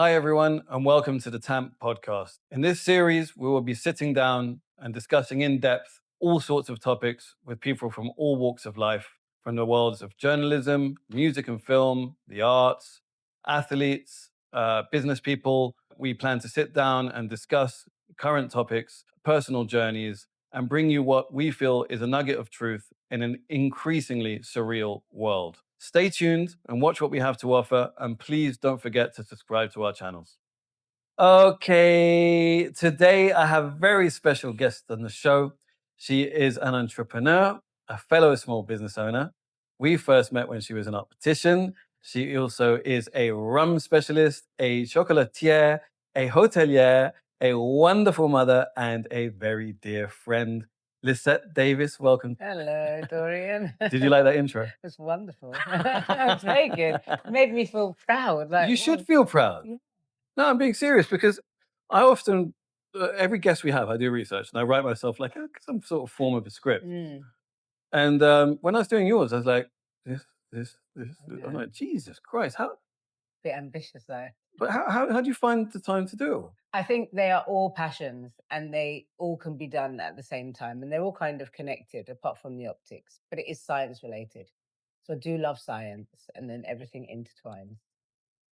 Hi, everyone, and welcome to the Tamp Podcast. In this series, we will be sitting down and discussing in depth all sorts of topics with people from all walks of life, from the worlds of journalism, music and film, the arts, athletes, business people. We plan to sit down and discuss current topics, personal journeys, and bring you what we feel is a nugget of truth in an increasingly surreal world. Stay tuned and watch what we have to offer, and please don't forget to subscribe to our channels. Okay, today I have a very special guest on the show. She is an entrepreneur, a fellow small business owner. We first met when she was an optician. She also is a rum specialist, a chocolatier, a hotelier, a wonderful mother, and a very dear friend. Lisette Davis, welcome. Hello, Dorian. Did you like that intro? It's wonderful. It's very good. It made me feel proud. You should feel proud. Yeah. No, I'm being serious because I often, every guest we have, I do research and I write myself like some sort of form of a script. And when I was doing yours, I was like, this. I'm like, Jesus Christ, how? Bit ambitious though. But how do you find the time to do it all? I think they are all passions and they all can be done at the same time. And they're all kind of connected apart from the optics, but it is science related. So I do love science and then everything intertwines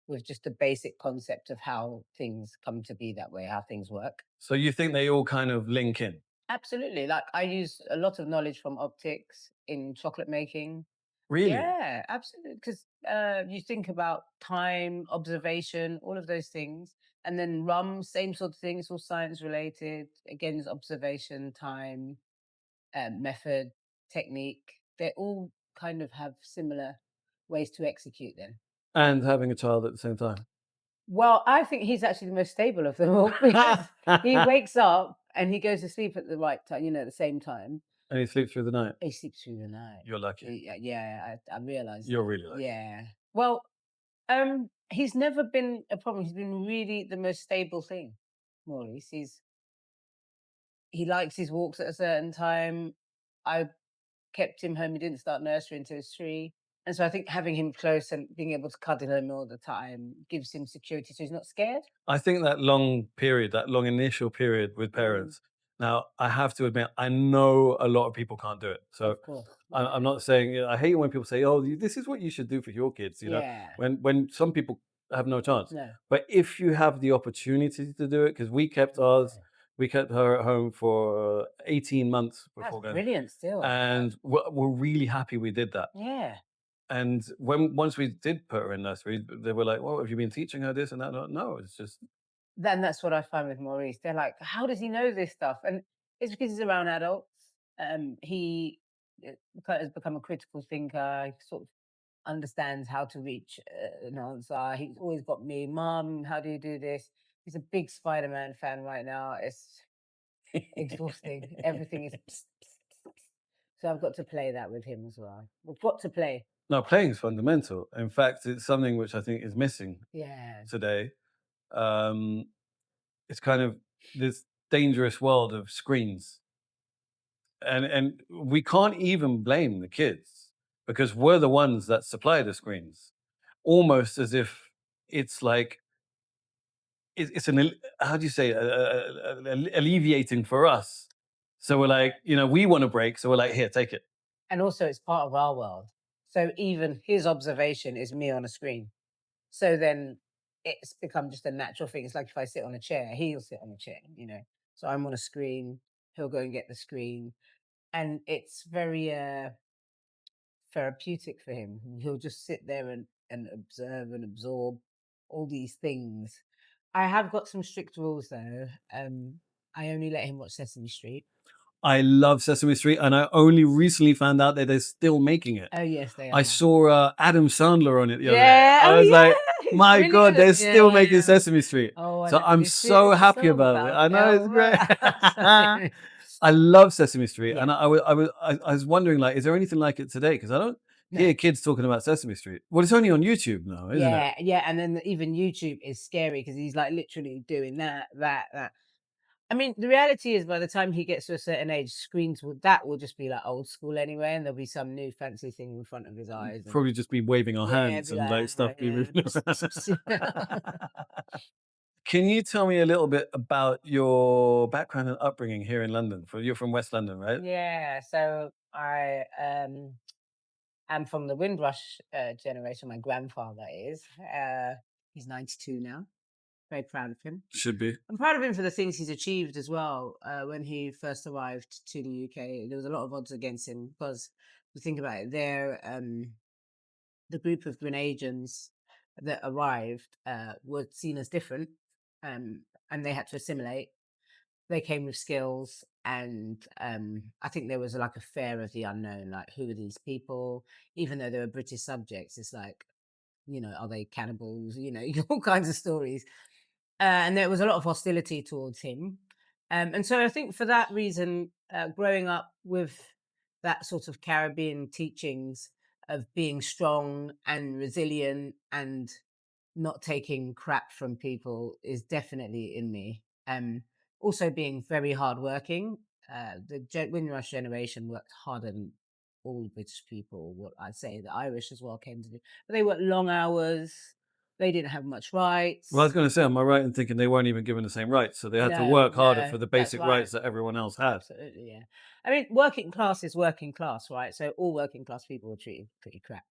with just the basic concept of how things come to be that way, how things work. So you think they all kind of link in? Absolutely. Like I use a lot of knowledge from optics in chocolate making. Really? Yeah, absolutely. Because you think about time, observation, all of those things. And then rum, same sort of thing. It's all science related. Again, it's observation, time, method, technique. They all kind of have similar ways to execute them. And having a child at the same time? Well, I think he's actually the most stable of them all because he wakes up and he goes to sleep at the right time, at the same time. And he sleeps through the night? He sleeps through the night. You're lucky. Yeah, I realize. You're really lucky. Yeah. Well, he's never been a problem. He's been really the most stable thing, Maurice. He likes his walks at a certain time. I kept him home. He didn't start nursery until he was 3. And so I think having him close and being able to cuddle him all the time gives him security so he's not scared. I think that long initial period with parents. Now, I have to admit, I know a lot of people can't do it. So Of course. I'm not saying, I hate when people say, oh, this is what you should do for your kids, Yeah. when some people have no chance. No. But if you have the opportunity to do it, because we kept her at home for 18 months That's before going. brilliant still. And we're really happy we did that. Yeah. And once we did put her in nursery, they were like, well, have you been teaching her this and that? No, it's just. Then that's what I find with Maurice. They're like, how does he know this stuff? And it's because he's around adults. He has become a critical thinker. He sort of understands how to reach an answer. He's always got me, Mom, how do you do this? He's a big Spider-Man fan right now. It's exhausting. Everything is. So I've got to play that with him as well. We've got to play. No, playing is fundamental. In fact, it's something which I think is missing today. It's kind of this dangerous world of screens. And we can't even blame the kids because we're the ones that supply the screens. Almost as if it's like, it's an, how do you say, alleviating for us. So we're like, we want a break. So we're like, here, take it. And also it's part of our world. So even his observation is me on a screen. So then it's become just a natural thing. It's like if I sit on a chair, he'll sit on a chair, So I'm on a screen, he'll go and get the screen. And it's very therapeutic for him. He'll just sit there and observe and absorb all these things. I have got some strict rules though. I only let him watch Sesame Street. I love Sesame Street, and I only recently found out that they're still making it. Oh yes, they are. I saw Adam Sandler on it the other day. I was like, my God, they're still making Sesame Street. Oh, so I'm so happy about it. I know, it's great. I love Sesame Street, and I was wondering, like, is there anything like it today? Because I don't hear kids talking about Sesame Street. Well, it's only on YouTube now, isn't it? Yeah, and then even YouTube is scary because he's like literally doing that. I mean, the reality is by the time he gets to a certain age, screens will just be like old school anyway, and there'll be some new fancy thing in front of his eyes. And Probably just be waving our yeah, hands be and like, like "Ah, stuff be yeah, moving pss, pss, around. pss." Can you tell me a little bit about your background and upbringing here in London? You're from West London, right? Yeah, so I am from the Windrush generation. My grandfather is. He's 92 now. Very proud of him. Should be. I'm proud of him for the things he's achieved as well. When he first arrived to the UK, there was a lot of odds against him because, if you think about it, the group of Grenadians that arrived were seen as different, and they had to assimilate. They came with skills, and I think there was like a fear of the unknown, like who are these people? Even though they were British subjects, it's like, are they cannibals? All kinds of stories. And there was a lot of hostility towards him. And so I think for that reason, growing up with that sort of Caribbean teachings of being strong and resilient and not taking crap from people is definitely in me. Also being very hardworking. The Windrush generation worked harder than all British people. What I'd say the Irish as well came to do, but they worked long hours. They didn't have much Well, I was rights. going to say, am I right in thinking they weren't even given the same rights? So they had to No, work harder no, for the that's basic right. rights that everyone else had. Absolutely, yeah. I mean, working class is working class, right? So all working class people were treated pretty crap.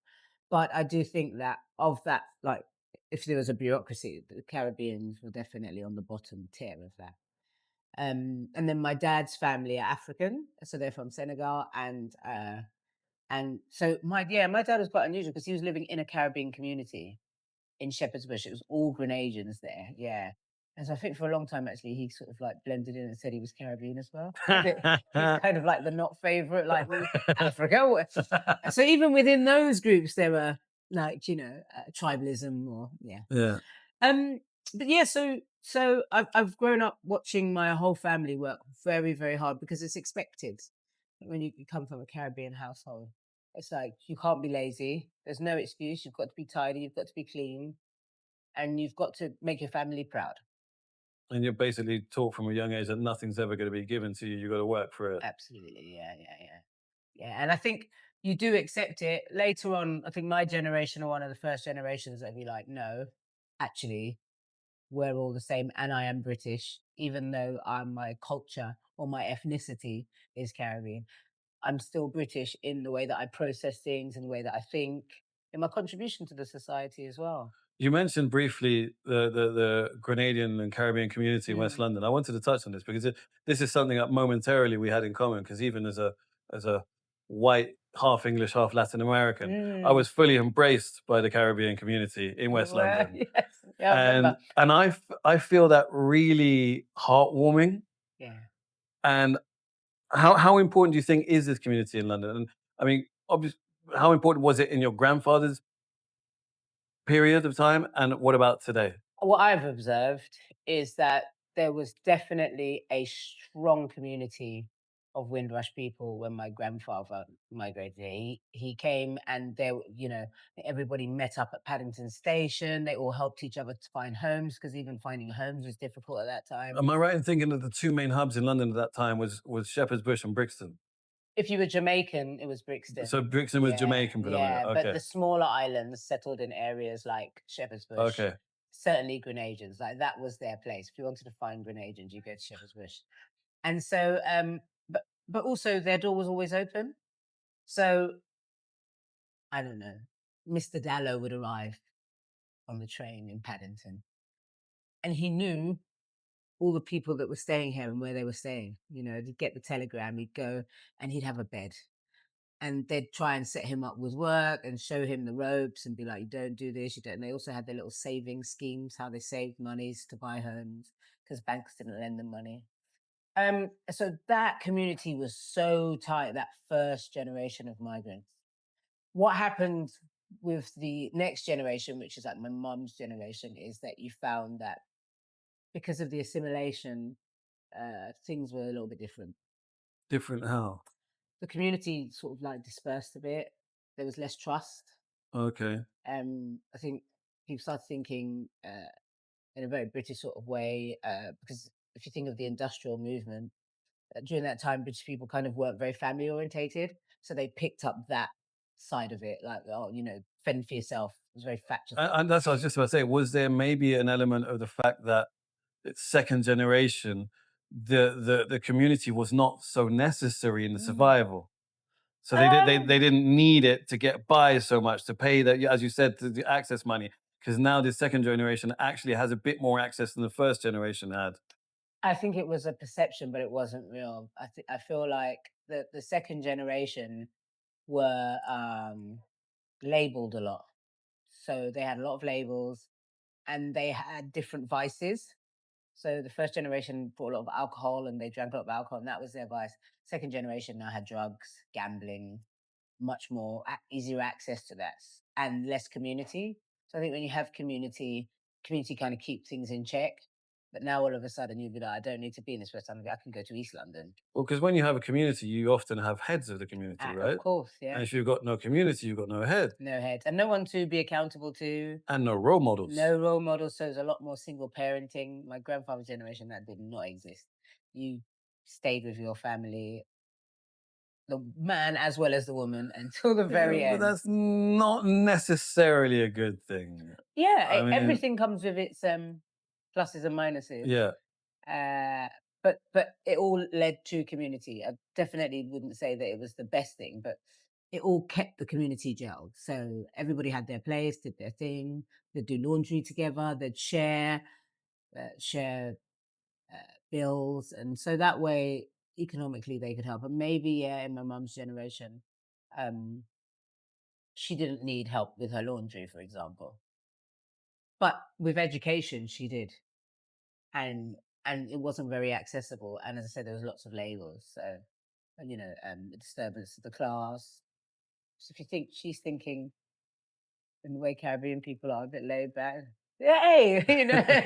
But I do think that of that, like, if there was a bureaucracy, the Caribbeans were definitely on the bottom tier of that. And then my dad's family are African, so they're from Senegal, and so my dad was quite unusual because he was living in a Caribbean community in Shepherd's Bush. It was all Grenadians there, yeah. And so I think for a long time, actually, he sort of like blended in and said he was Caribbean as well. He's kind of like the not favorite, like Africa. And so even within those groups, there were like tribalism or yeah. Yeah. Um, but yeah, so I've grown up watching my whole family work very very hard because it's expected when you come from a Caribbean household. It's like you can't be lazy. There's no excuse. You've got to be tidy. You've got to be clean, and you've got to make your family proud. And you're basically taught from a young age that nothing's ever going to be given to you. You got to work for it. Absolutely, yeah, yeah, yeah, yeah. And I think you do accept it later on. I think my generation are one of the first generations that be like, no, actually, we're all the same, and I am British, even though my culture or my ethnicity is Caribbean. I'm still British in the way that I process things, in the way that I think, in my contribution to the society as well. You mentioned briefly the Grenadian and Caribbean community in West Mm. London. I wanted to touch on this because this is something that momentarily we had in common. Because even as a white, half English, half Latin American, I Mm. was fully embraced by the Caribbean community in You West were, London, yes, yeah, I and remember. and I feel that really heartwarming. Yeah. And how important do you think is this community in London? And I mean, obviously, how important was it in your grandfather's period of time? And what about today? What I've observed is that there was definitely a strong community of Windrush people when my grandfather migrated here. He came and everybody met up at Paddington Station. They all helped each other to find homes because even finding homes was difficult at that time. Am I right in thinking that the two main hubs in London at that time was Shepherd's Bush and Brixton? If you were Jamaican, it was So Brixton. Brixton was Yeah, Jamaican predominantly. yeah. But Okay, the smaller islands settled in areas like Shepherd's Bush, okay. certainly Grenadians, like that was their place. If you wanted to find Grenadians, you go to Shepherd's Bush. And so, but also their door was always open. So I don't know, Mr. Dallow would arrive on the train in Paddington, and he knew all the people that were staying here and where they were staying. He'd get the telegram, he'd go, and he'd have a bed. And they'd try and set him up with work and show him the ropes and be like, you don't do this, you don't. And they also had their little saving schemes, how they saved monies to buy homes because banks didn't lend them money. So that community was so tight, that first generation of migrants. What happened with the next generation, which is like my mum's generation, is that you found that because of the assimilation, things were a little bit different. Different how? The community sort of like dispersed a bit. There was less trust. Okay. I think people started thinking in a very British sort of way because if you think of the industrial movement, during that time, British people kind of weren't very family orientated. So they picked up that side of it, like, oh, fend for yourself. It was very factor. And that's what I was just about to say. Was there maybe an element of the fact that it's second generation, the community was not so necessary in the Mm. survival? So they Um, didn't need it to get by so much to pay that, as you said, to the access money. Because now the second generation actually has a bit more access than the first generation had. I think it was a perception, but it wasn't real. I feel like the second generation were labeled a lot. So they had a lot of labels and they had different vices. So the first generation brought a lot of alcohol and they drank a lot of alcohol, and that was their vice. Second generation now had drugs, gambling, much more easier access to that, and less community. So I think when you have community, community kind of keep things in check. But now all of a sudden you'd be like, I don't need to be in this West London. I can go to East London. Well, because when you have a community, you often have heads of the community, Of right? course, And yeah. if you've got no community, you've got no head No heads and no one to be accountable to. and no role models. No role models, so there's a lot more single parenting. My grandfather's generation, that did not exist. You stayed with your family, the man as well as the woman, until the Yeah, very but end. that's not necessarily a good thing. Yeah, I mean, everything comes with its pluses and minuses. yeah. Uh, but it all led to community. I definitely wouldn't say that it was the best thing, but it all kept the community gelled. So everybody had their place, did their thing. They'd do laundry together. They'd share bills, and so that way economically they could help. And maybe yeah, in my mum's generation, um, she didn't need help with her laundry, for example, but with education she did, and it wasn't very accessible. And as I said, there was lots of labels, so the disturbance of the class. So if you think she's thinking in the way Caribbean people are, a bit laid back, hey,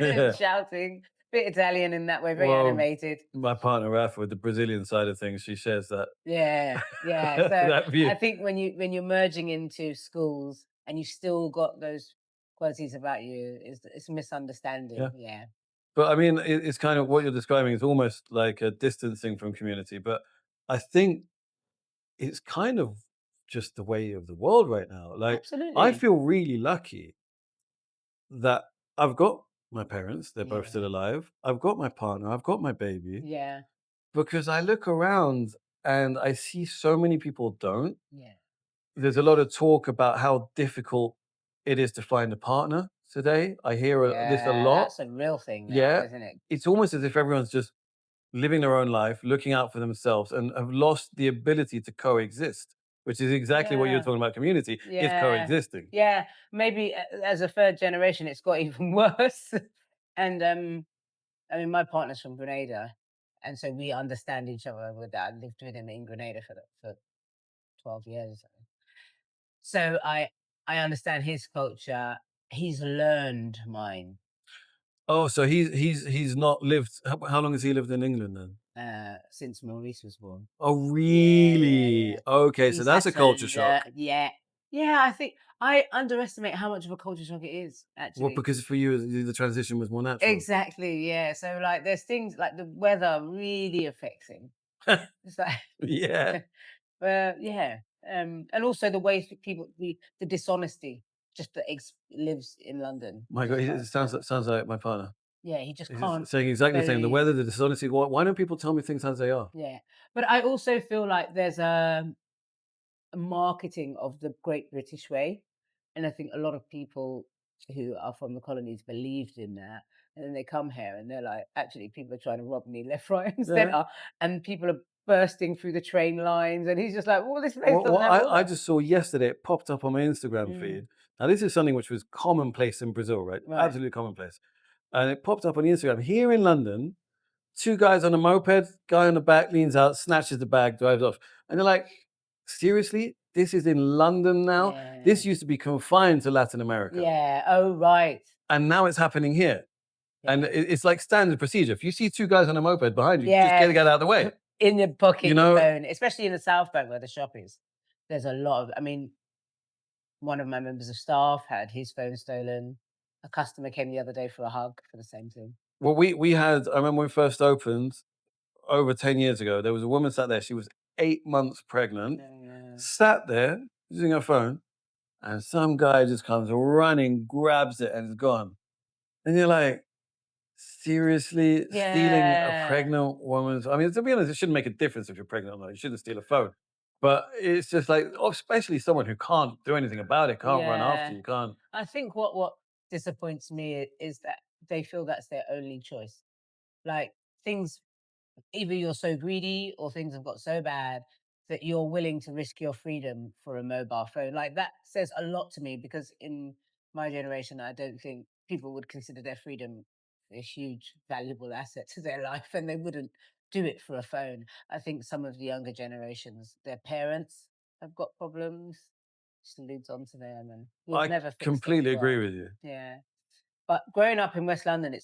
Yeah. shouting, bit Italian in that way, very Well, animated. my partner Rafa, with the Brazilian side of things, she shares that Yeah, yeah. So that view. I think when you're merging into schools and you still got those qualities about you, it's a Yeah. misunderstanding. Yeah, But I mean, it's kind of what you're describing is almost like a distancing from community. But I think it's kind of just the way of the world right now. Like, I absolutely. feel really lucky that I've got my parents, they're both still Yeah, alive. I've got my partner, I've got my baby, yeah, because I look around and I see so many people don't. yeah, There's a lot of talk about how difficult it is to find a partner today. I hear this a yeah. lot. That's a real thing now, Yeah. isn't it? It's almost as if everyone's just living their own life, looking out for themselves, and have lost the ability to coexist, which is exactly what you're Yeah, talking about. Community is yeah, coexisting. yeah. Maybe as a third generation, it's got even worse. And I mean, my partner's from Grenada, and so we understand each other with that. I lived with him in Grenada for 12 years. So I understand his culture. He's learned mine Oh, so he's not lived. How long has he lived in England then? since Maurice was born. Oh, Yeah, yeah, really? yeah. Okay, so He's that's had a to culture shock. learn. Yeah, yeah. I think I underestimate how much of a culture shock it is. Well, Actually, because for you, the transition was more natural. exactly. Yeah. So like, there's things like the weather really affects him. It's like, Yeah. yeah. And also the way people the dishonesty just that lives in London. My God, Just it like sounds like my partner. yeah, he just He's can't saying exactly the same. The believe. weather, the dishonesty. Why don't people tell me things as they are? Yeah. But I also feel like there's a marketing of the Great British Way. And I think a lot of people who are from the colonies believed in that. And then they come here and they're like, actually, people are trying to rob me left, right, and Yeah. center. And people are bursting through the train lines. And he's just like, well, this place Well, doesn't have all I that. just saw yesterday, it popped up on my Instagram Mm, feed. Now, this is something which was commonplace in Brazil, right? right. Absolutely commonplace. And it popped up on Instagram. Here in London, two guys on a moped, guy on the back leans out, snatches the bag, drives off. And they're like, seriously? This is in London now? Yeah. This used to be confined to Latin America. Yeah. Oh, right. And now it's happening here. And Yeah. it's like standard procedure. If you see two guys on a moped behind you, just Yes. get out of the way. In your You pocket, your know, phone, especially in the South Bank where the shop is. There's a lot of, I mean, one of my members of staff had his phone stolen. A customer came the other day for a hug for the same thing. Well, we had. I remember when we first opened over 10 years ago. There was a woman sat there. She was 8 months pregnant, Yeah. sat there using her phone, and some guy just comes running, grabs it, and is gone. And you're like, seriously, stealing a Yeah. pregnant woman's? I mean, to be honest, it shouldn't make a difference if you're pregnant or not. You shouldn't steal a phone. But it's just like, especially someone who can't do anything about it, can't run after Yeah. you, can't. I think what disappoints me is that they feel that's their only choice. Like things, either you're so greedy or things have got so bad that you're willing to risk your freedom for a mobile phone. Like that says a lot to me because in my generation, I don't think people would consider their freedom a huge, valuable asset to their life and they wouldn't do it for a phone. I think some of the younger generations, their parents have got problems, just alludes on to them and we've I never fixed it as completely agree well. with you. Yeah. But growing up in West London,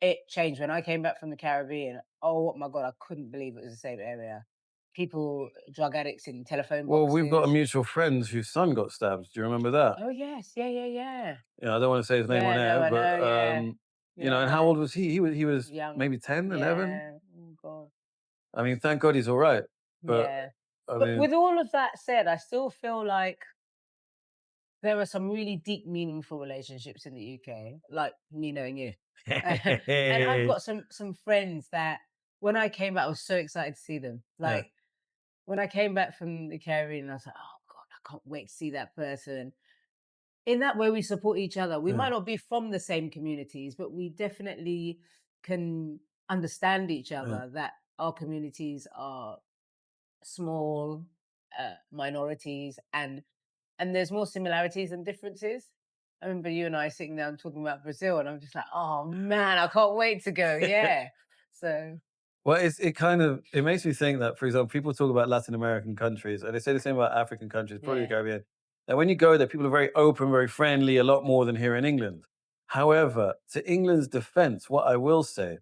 it changed when I came back from the Caribbean. Oh my God, I couldn't believe it was the same area. People, drug addicts in telephone Well, we've got a boxes. mutual friend whose son got stabbed. Do you remember that? Oh yes, yeah, yeah, yeah. I don't want to say his name on Yeah, no, air, I know, but yeah. and how Yeah. old was he? He was Young. maybe 10, 11. Yeah. Oh God. I mean, thank God he's all right. But Yeah. I But mean, with all of that said, I still feel like there are some really deep, meaningful relationships in the UK, like me knowing you. And I've got some friends that when I came back, I was so excited to see them. yeah, Like when I came back from the Caribbean, I was like, oh God, I can't wait to see that person. In that way, we support each other. We yeah, might not be from the same communities, but we definitely can understand each yeah. other that our communities are small minorities and there's more similarities than differences. I remember you and I sitting down talking about Brazil, and I'm just like, oh man, I can't wait to go. Yeah. So Well, it makes me think that, for example, people talk about Latin American countries, and they say the same about African countries, probably the yeah. Caribbean. That when you go there, people are very open, very friendly, a lot more than here in England. However, to England's defense, what I will say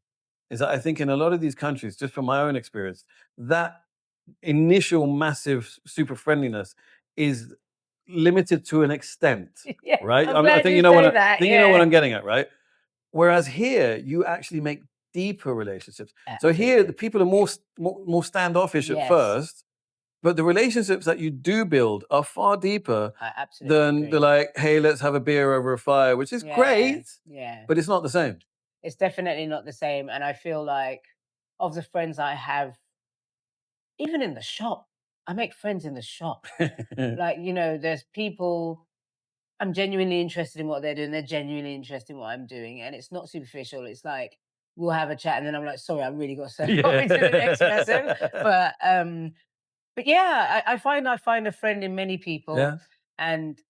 is that I think in a lot of these countries, just from my own experience, that initial massive super friendliness is limited to an extent, Yeah. right? I'm I glad think you say that. you know what Yeah. I'm getting at, right? Whereas here, you actually make deeper relationships. So here, the Absolutely. people are more standoffish at Yes. first, but the relationships that you do build are far deeper I absolutely than the agree. like, hey, let's have a beer over a fire, which is Yeah. great, Yeah. but it's not the same. It's definitely not the same. And I feel like of the friends I have, even in the shop, I make friends in the shop. Like, there's people I'm genuinely interested in what they're doing. They're genuinely interested in what I'm doing. And it's not superficial. It's like we'll have a chat and then I'm like, sorry, I really got to go Yeah. into the next person. But yeah, I find a friend in many people, Yeah. and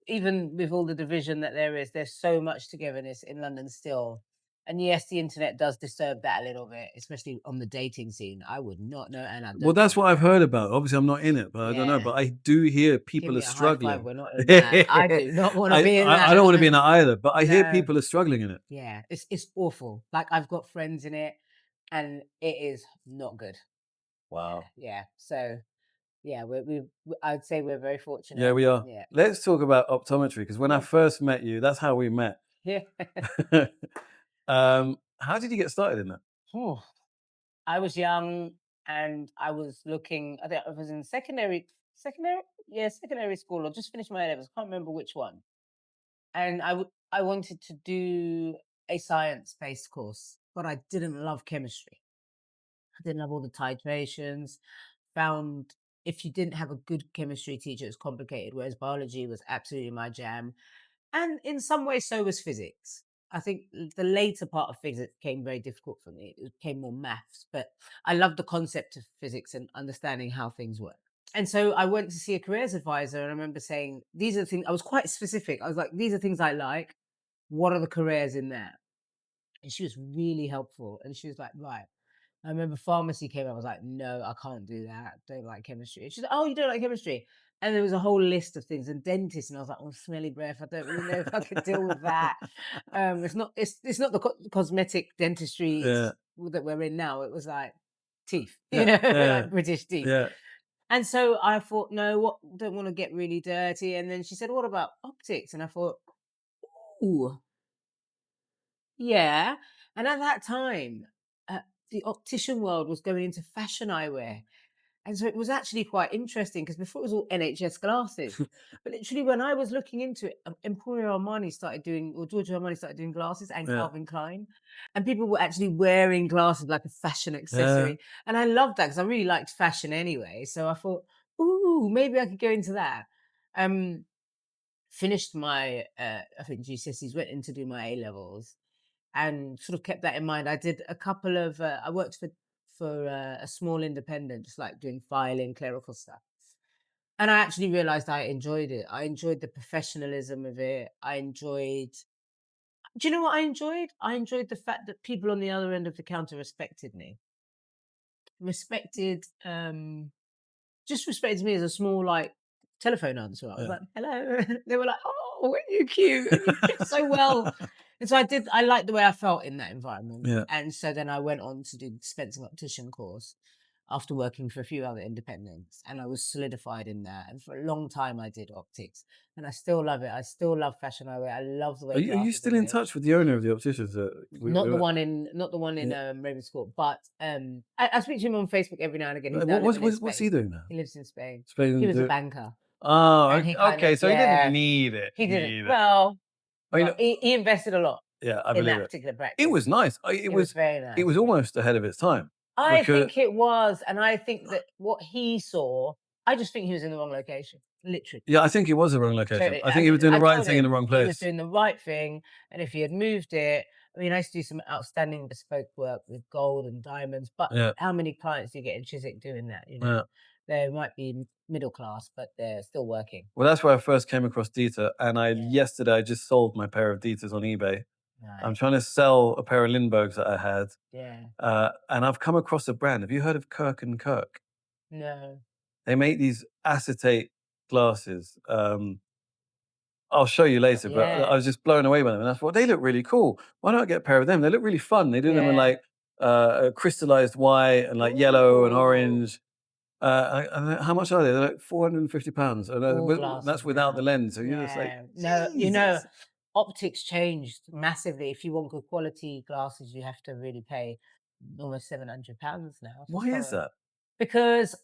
even with all the division that there is, there's so much togetherness in London still. And yes, the internet does disturb that a little bit, especially on the dating scene. I would not know, and I Well, don't that's think. what I've heard about. Obviously, I'm not in it, but I don't know. Yeah, But I do hear give people are me a high five. struggling. We're not in that. I do not want to be in I don't that. want to be in that either, but I hear No. people are struggling in it. Yeah, it's awful. Like I've got friends in it, and it is not good. Wow. Yeah. So yeah, I'd say we're very Yeah, fortunate. we are. Yeah. Let's talk about optometry because when I Yeah. first met you, that's how we met. Yeah. How did you get started in that? Phew. I was young and I was looking. I think I was in secondary school or just finished my A levels. Can't remember which one. And I wanted to do a science based course, but I didn't love chemistry. I didn't have all the titrations. Found if you didn't have a good chemistry teacher, it's complicated. Whereas biology was absolutely my jam, and in some ways, so was physics. I think the later part of physics became very difficult for me. It became more maths, but I loved the concept of physics and understanding how things work. And so I went to see a careers advisor, and I remember saying, "These are the things." I was quite specific. I was like, "These are things I like. What are the careers in there?" And she was really helpful. And she was like, "Right." I remember pharmacy came out. I was like, no, I can't do that. Don't like chemistry. She's like, oh, you don't like chemistry. And there was a whole list of things and dentists. And I was like, oh, smelly breath. I don't really know if I could deal with that. It's not the cosmetic dentistry Yeah, that we're in now. It was like teeth, yeah, yeah, like British teeth. yeah. And so I thought, no, don't want to get really dirty. And then she said, what about optics? And I thought, ooh, yeah. And at that time, the optician world was going into fashion eyewear. And so it was actually quite interesting because before it was all NHS glasses. But literally, when I was looking into it, Emporio Armani started doing, or Giorgio Armani started doing glasses, and Yeah. Calvin Klein. And people were actually wearing glasses like a fashion Yeah. accessory. And I loved that because I really liked fashion anyway. So I thought, ooh, maybe I could go into that. Um, Finished my, I think GCSEs, went in to do my A levels, and sort of kept that in mind. I did a couple of, I worked for a small independent, just like doing filing, clerical stuff. And I actually realized I enjoyed it. I enjoyed the professionalism of it. Do you know what I enjoyed? I enjoyed the fact that people on the other end of the counter respected me, respected, just respected me as a small, like, telephone answer. I was Yeah. like, "Hello." They were like, "Oh, are you cute? And you fit so well." And so I liked the way I felt in that environment. Yeah. And so then I went on to do the dispensing optician course after working for a few other independents, and I was solidified in that. And for a long time I did optics, and I still love it. I still love fashion eyewear. I love the Are way you glasses are still in made. touch with the owner of the opticians that Not the one in, yeah. Ravenscourt, but I speak to him on Facebook every now and again. He's now What, living in what's Spain. he doing now? He lives in Spain. He Spain was a do banker, Oh, and he kind okay. of, So he didn't yeah, need it. he didn't. Need it. Well, I mean, he invested a lot yeah, I in believe that it. particular It practice. was nice. It was very It nice. was Yeah. almost ahead of its time I because think it was, and I think that what he saw, I just think he was in the wrong location, literally. yeah, I think it was the wrong location. Totally. I think he was doing the I right told thing in the him wrong he was place. doing the right thing, and if he had moved it, I mean, I used to do some outstanding bespoke work with gold and diamonds, but Yeah, how many clients do you get in Chiswick doing that? You know, yeah. they might be middle class, but they're still working. Well, that's where I first came across Dita, and Yeah, yesterday I just sold my pair of Ditas on eBay. I'm nice. trying to sell a pair of Lindberghs that I had, Yeah, and I've come across a brand. Have you heard of Kirk and Kirk? no, They make these acetate glasses. I'll show you later, but I yeah, was just blown away by them, and I thought they look really cool. Why not get a pair of them? They look really fun. They do them in yeah. like crystallized white and like yellow and Ooh, orange. How much are they? They're like £450, and all that's glasses without the now. lens. So you're just like, Yeah, no, Jesus, optics changed massively. If you want good quality glasses, you have to really pay almost £700 now for why is some. that? Because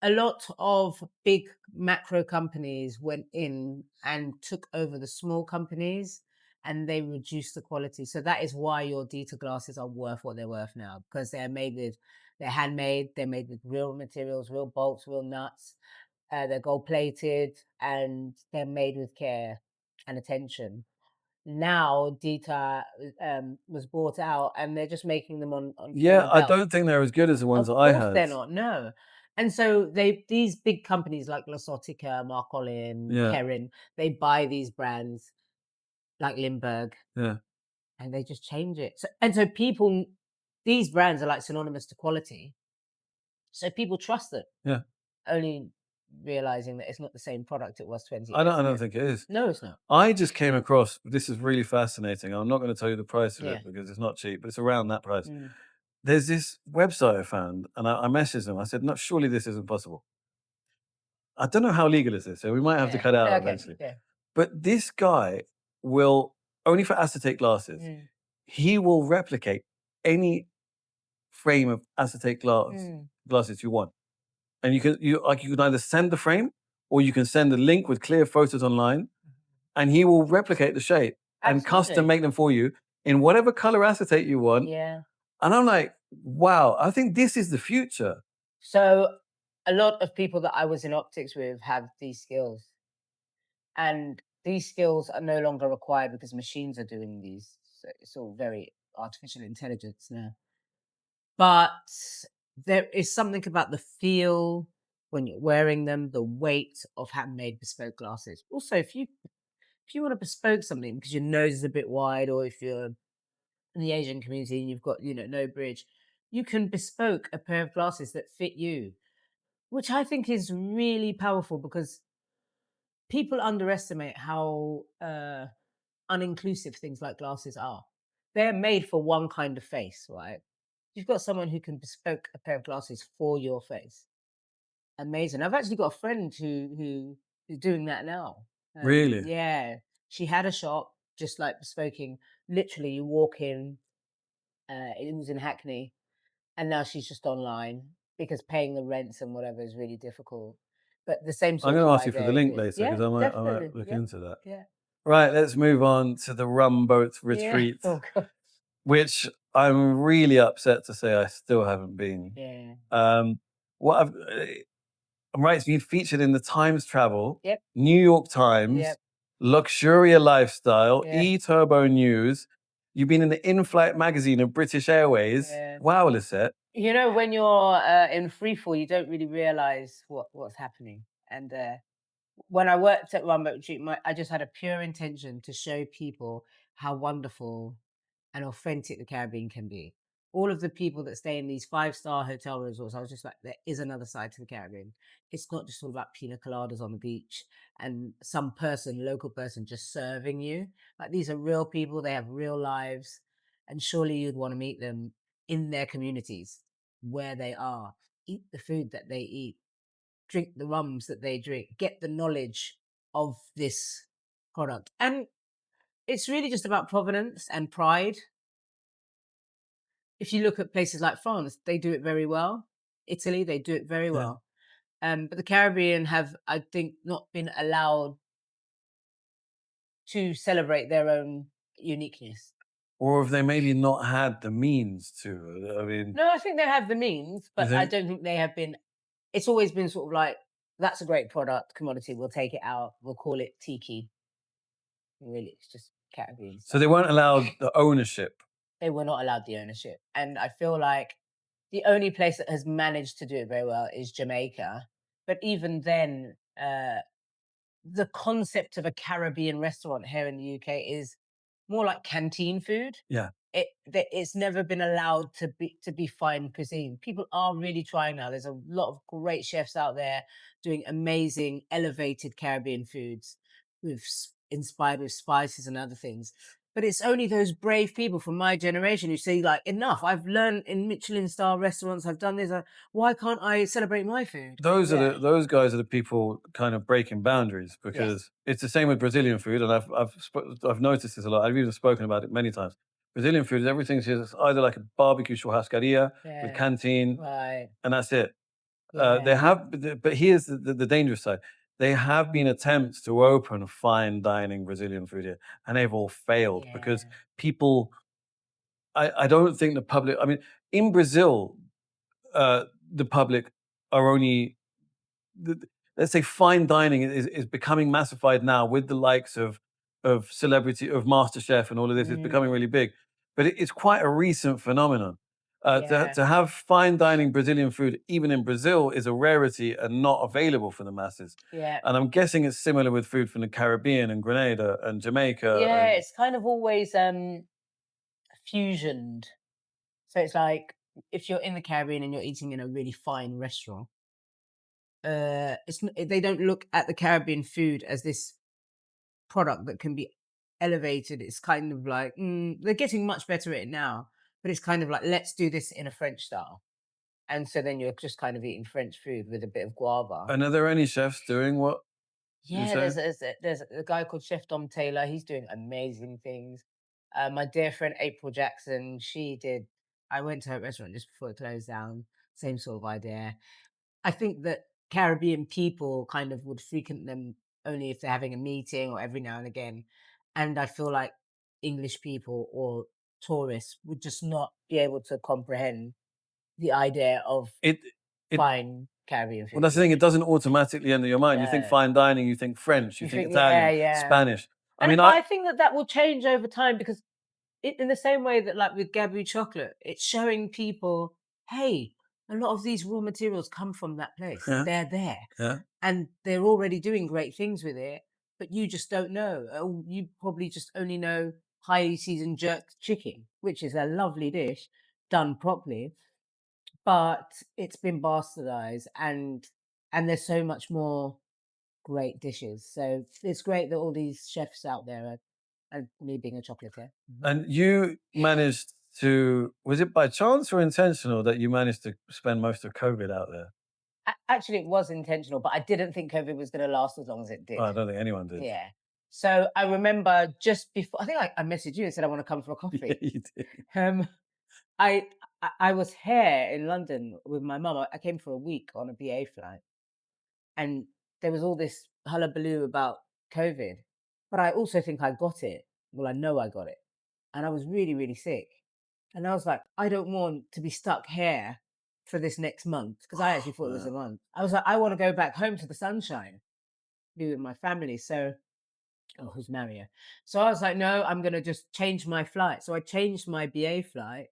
a lot of big macro companies went in and took over the small companies, and they reduced the quality. So that is why your Dita glasses are worth what they're worth now, because they're handmade, they're made with real materials, real bolts, real nuts. They're gold plated, and they're made with care and attention. Now Dita was bought out, and they're just making them on Yeah, a I belt. don't think they're as good as the ones Of that I course had. they're not, no. And so these big companies like Luxottica, Marcolin, Yeah, Kering, they buy these brands like Lindbergh, yeah, and they just change it. So people, these brands are like synonymous to quality. So people trust them, yeah. only realizing that it's not the same product it was 20 I don't. years I ago. don't think it is. No, it's not. I just came across. This is really fascinating. I'm not going to tell you the price of Yeah. it because it's not cheap, but it's around that price. Mm. There's this website I found, and I messaged them. I said, "No, surely this isn't possible." I don't know how legal is this, so we might have to Yeah. cut it out Okay. eventually. Yeah. But this guy will only for acetate glasses. Mm. He will replicate any frame of acetate Mm. glasses you want, and you can either send the frame or you can send a link with clear photos online, and he will replicate the shape and custom Absolutely. make them for you in whatever color acetate you want. Yeah. And I'm like, wow, I think this is the future. So a lot of people that I was in optics with have these skills, and these skills are no longer required because machines are doing these. So it's all very artificial intelligence now. But there is something about the feel when you're wearing them, the weight of handmade bespoke glasses. Also, if you want to bespoke something because your nose is a bit wide, or if you're in the Asian community and you've got, no bridge, you can bespoke a pair of glasses that fit you, which I think is really powerful because people underestimate how uninclusive things like glasses are. They're made for one kind of face, right? You've got someone who can bespoke a pair of glasses for your face. Amazing. I've actually got a friend who is doing that now. Really? Yeah, she had a shop just like bespoking. Literally, you walk in, It was in Hackney, and now she's just online because paying the rents and whatever is really difficult. But the same I'm sorts going of to ask you for the idea link exist. later Yeah, because I definitely. might look Yeah, into that. yeah, Right, let's move on to the rum boat yeah. retreat, Oh god. which I'm really upset to say I still haven't been. Yeah. What I'm right, it's been featured in the Times Travel, Yep. New York Times, Yep. Luxuria Lifestyle, Yeah. E-Turbo News. You've been in the in-flight magazine of British Airways. Yeah. Wow, Lisette. You know, when you're in free fall, you don't really realize what's happening. And when I worked at Rumboat Retreat, I just had a pure intention to show people how wonderful and authentic the Caribbean can be. All of the people that stay in these five-star hotel resorts, I was just like, there is another side to the Caribbean. It's not just all about pina coladas on the beach and some person, local person, just serving you. Like these are real people, they have real lives, and surely you'd want to meet them in their communities where they are. Eat the food that they eat, drink the rums that they drink, get the knowledge of this product. And it's really just about provenance and pride. If you look at places like France, they do it very well. Italy, they do it very Yeah. well. But the Caribbean have, I think, not been allowed to celebrate their own uniqueness. Or have they maybe not had the means to? I mean, No, I think they have the means, you but I think? don't think they have been. It's always been sort of like, that's a great product, commodity, we'll take it out, we'll call it tiki. Really, it's just Caribbean So stuff. they weren't allowed the ownership. They were not allowed the ownership. And I feel like the only place that has managed to do it very well is Jamaica. But even then, the concept of a Caribbean restaurant here in the UK is more like canteen food. Yeah. It's never been allowed to be fine cuisine. People are really trying now. There's a lot of great chefs out there doing amazing, elevated Caribbean foods with inspired with spices and other things. But it's only those brave people from my generation who say, like, enough. I've learned in Michelin star restaurants. I've done this. Why can't I celebrate my food? Yeah. Those guys are the people kind of breaking boundaries Yes. because it's the same with Brazilian food, and I've noticed this a lot. I've even spoken about it many times. Brazilian food is everything's just either like a barbecue churrascaria with Yeah. canteen, Right. and that's it. They Yeah. have, but here's the dangerous side. They have been attempts to open fine dining Brazilian food here, and they've all failed because Yeah. people. I don't think the public. I mean, in Brazil, the public are only the, let's say fine dining is becoming massified now with the likes of celebrity of MasterChef and all of this. It's becoming Mm. really big, but it's quite a recent phenomenon. Yeah. To have fine dining Brazilian food, even in Brazil, is a rarity and not available for the masses. Yeah. And I'm guessing it's similar with food from the Caribbean and Grenada and Jamaica. Yeah, And it's kind of always fusioned. So it's like if you're in the Caribbean and you're eating in a really fine restaurant, they don't look at the Caribbean food as this product that can be elevated. It's kind of like they're getting much better at it now, but it's kind of like, let's do this in a French style. And so then you're just kind of eating French food with a bit of guava. are there any chefs doing what you Yeah, say? there's a guy called Chef Dom Taylor. He's doing amazing things. My dear friend April Jackson, she did. I went to her restaurant just before it closed down. Same sort of idea. I think that Caribbean people kind of would frequent them only if they're having a meeting or every now and again. And I feel like English people or tourists would just not be able to comprehend the idea of It it fine Caribbean Well, that's food. the thing. It doesn't automatically enter your mind. You think No. fine dining, you think French, you You think think, yeah, Italian, yeah. Spanish. I mean, But I think that that will change over time because in the same way that, like with Gabu Chocolate, it's showing people, hey, a lot of these raw materials come from that place. yeah, They're there, yeah. and they're already doing great things with it, but you just don't know. You probably just only know highly seasoned jerk chicken, which is a lovely dish done properly, but it's been bastardized, and there's so much more great dishes. So it's great that all these chefs out there are, and me being a chocolatier. And you managed to, was it by chance or intentional that you managed to spend most of COVID out there? Actually, it was intentional, but I didn't think COVID was going to last as long as it Oh, did. I don't think anyone did. Yeah. So I remember just before, I think I messaged you and said I want to come for a Yeah, coffee. you did. Um, I I was here in London with my mum. I came for a week on a BA flight, and there was all this hullabaloo about COVID, but I also think I got it. Well, I know I got it, and I was really, really sick. And I was like, I don't want to be stuck here for this next month because I actually thought it was a Man. month. I was like, I want to go back home to the sunshine, be with my family. So, oh, who's Mario? So I was like, no, I'm going to just change my flight. So I changed my BA flight.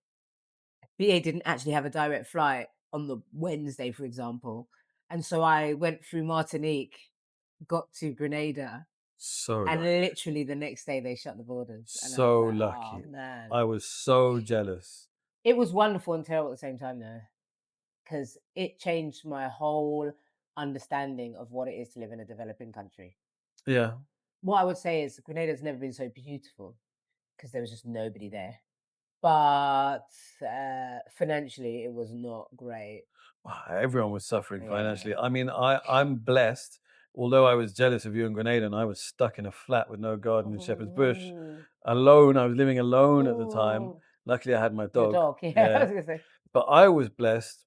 BA didn't actually have a direct flight on the Wednesday, for example. And so I went through Martinique, got to Grenada, So and lucky. literally the next day they shut the borders. And I was So like, oh lucky. man. I was so jealous. It was wonderful and terrible at the same time though, because it changed my whole understanding of what it is to live in a developing country. Yeah. What I would say is Grenada's never been so beautiful because there was just nobody there. But financially, it was not great. Wow, everyone was suffering financially. Yeah. I mean, I'm blessed. Although I was jealous of you in Grenada, and I was stuck in a flat with no garden in Shepherd's Bush, Oh, alone. I was living alone at the time. oh. Luckily, I had my Your dog. dog, yeah, I Yeah, was gonna say. but I was blessed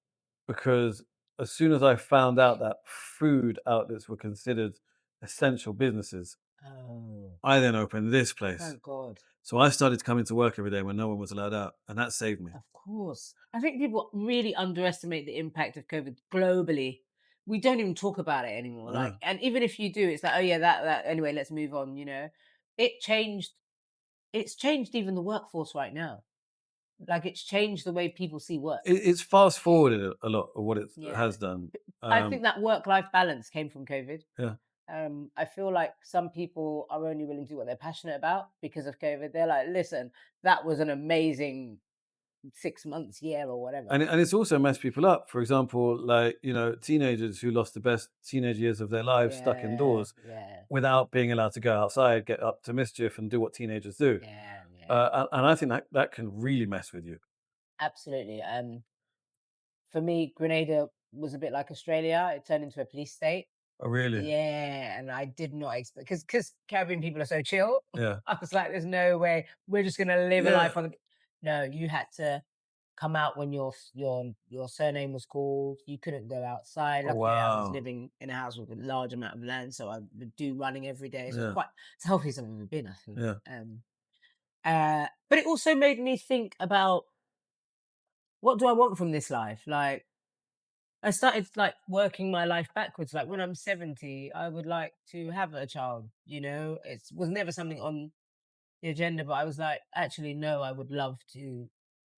because as soon as I found out that food outlets were considered essential businesses, Oh, I then opened this place. thank God. So I started coming to work every day when no one was allowed out, and that saved me. Of course. I think people really underestimate the impact of COVID globally. We don't even talk about it anymore. Like, Ah. and even if you do, it's like, oh yeah, that anyway, let's move on, It changed it's changed even the workforce right now. Like it's changed the way people see work. It's fast forwarded a lot of what it Yeah. has done. I think that work-life balance came from COVID. Yeah. I feel like some people are only willing to do what they're passionate about because of COVID. They're like, listen, that was an amazing 6 months, year, or whatever. And it's also messed people up. For example, like, teenagers who lost the best teenage years of their lives stuck Yeah, indoors yeah, without being allowed to go outside, get up to mischief, and do what teenagers do. yeah, yeah. And I think that can really mess with you. Absolutely. For me, Grenada was a bit like Australia. It turned into a police state. Oh, really? Yeah, and I did not expect because Caribbean people are so chill. Yeah. I was like, "There's no way we're just gonna live a Yeah. life on the." No, you had to come out when your surname was called. You couldn't go outside. Oh, Luckily, I was wow. living in a house with a large amount of land, so I would do running every day. So Yeah. it's healthiest I've ever been, I think. Yeah. But it also made me think about what do I want from this life? Like I started like working my life backwards. Like when I'm 70, I would like to have a child, It was never something on the agenda, but I was like, actually, no, I would love to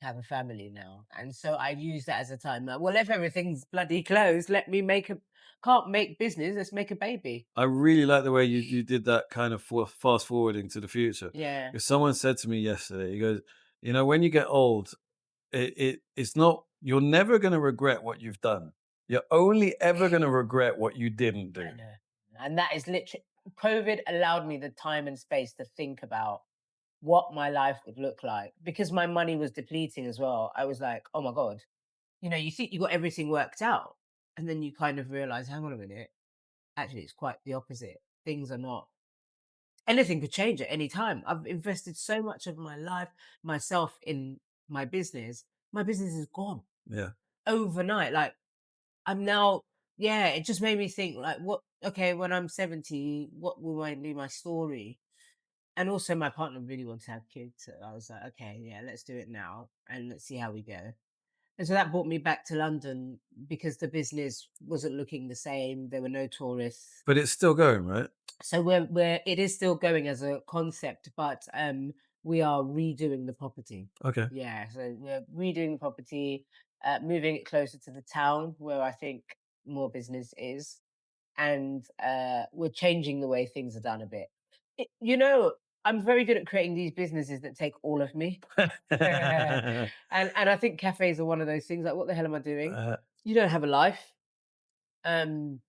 have a family now. And so I use that as a time. Like, well, if everything's bloody closed, let me can't make business, let's make a baby. I really like the way you did that kind of fast forwarding to the future. Yeah. If someone said to me yesterday, he goes, when you get old, it's not, you're never going to regret what you've done. You're only ever going to regret what you didn't do. I know. And that is literally, COVID allowed me the time and space to think about what my life would look like because my money was depleting as well. I was like, oh my God, you think you got everything worked out. And then you kind of realize, hang on a minute, actually, it's quite the opposite. Things are not, anything could change at any time. I've invested so much of my life, myself in my business. My business is gone Yeah. overnight. Like, I'm now, yeah, it just made me think, like, okay, when I'm 70, what will be my story? And also, my partner really wanted to have kids. So I was like, okay, yeah, let's do it now and let's see how we go. And so that brought me back to London because the business wasn't looking the same. There were no tourists. But it's still going, right? So it is still going as a concept, but we are redoing the property. Okay. Yeah, so we're redoing the property, moving it closer to the town where I think more business is, and we're changing the way things are done a bit. I'm very good at creating these businesses that take all of me. And I think cafes are one of those things. Like, what the hell am I doing? uh, You don't have a life. Um,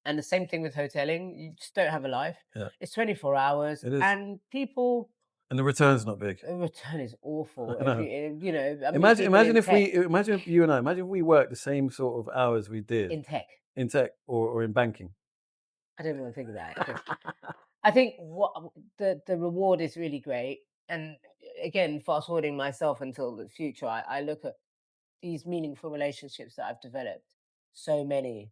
and the same thing with hoteling. You just don't have a life. yeah, It's 24 hours, it is. and people. And the return's not big. The return is awful. I know. I meet people in tech. Imagine if you and I, imagine if we worked the same sort of hours we did In tech, in tech or in banking. I don't even want to think about it. 'Cause I think what the reward is really great, And again, fast forwarding myself until the future, I look at these meaningful relationships that I've developed. So many.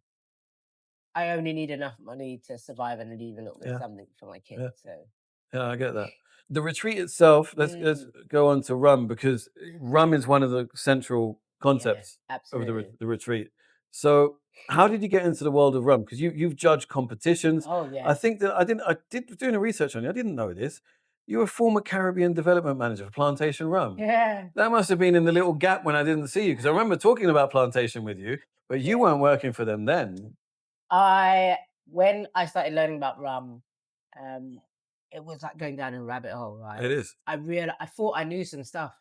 I only need enough money to survive and leave a little bit Yeah, something for my kids. yeah, So, yeah. I get that. The retreat itself. Let's mm, go on to rum because rum is one of the central yeah, concepts of absolutely. the retreat. So, how did you get into the world of rum? Because you've judged competitions. Oh, I yeah. think that I did doing a research on you. I didn't know this. You're a former Caribbean development manager for Plantation Rum. Yeah. That must have been in the little gap when I didn't see you because I remember talking about Plantation with you, but you Yeah. weren't working for them then. When I started learning about rum, um, it was like going down a rabbit hole, right? It is. I thought I knew some stuff,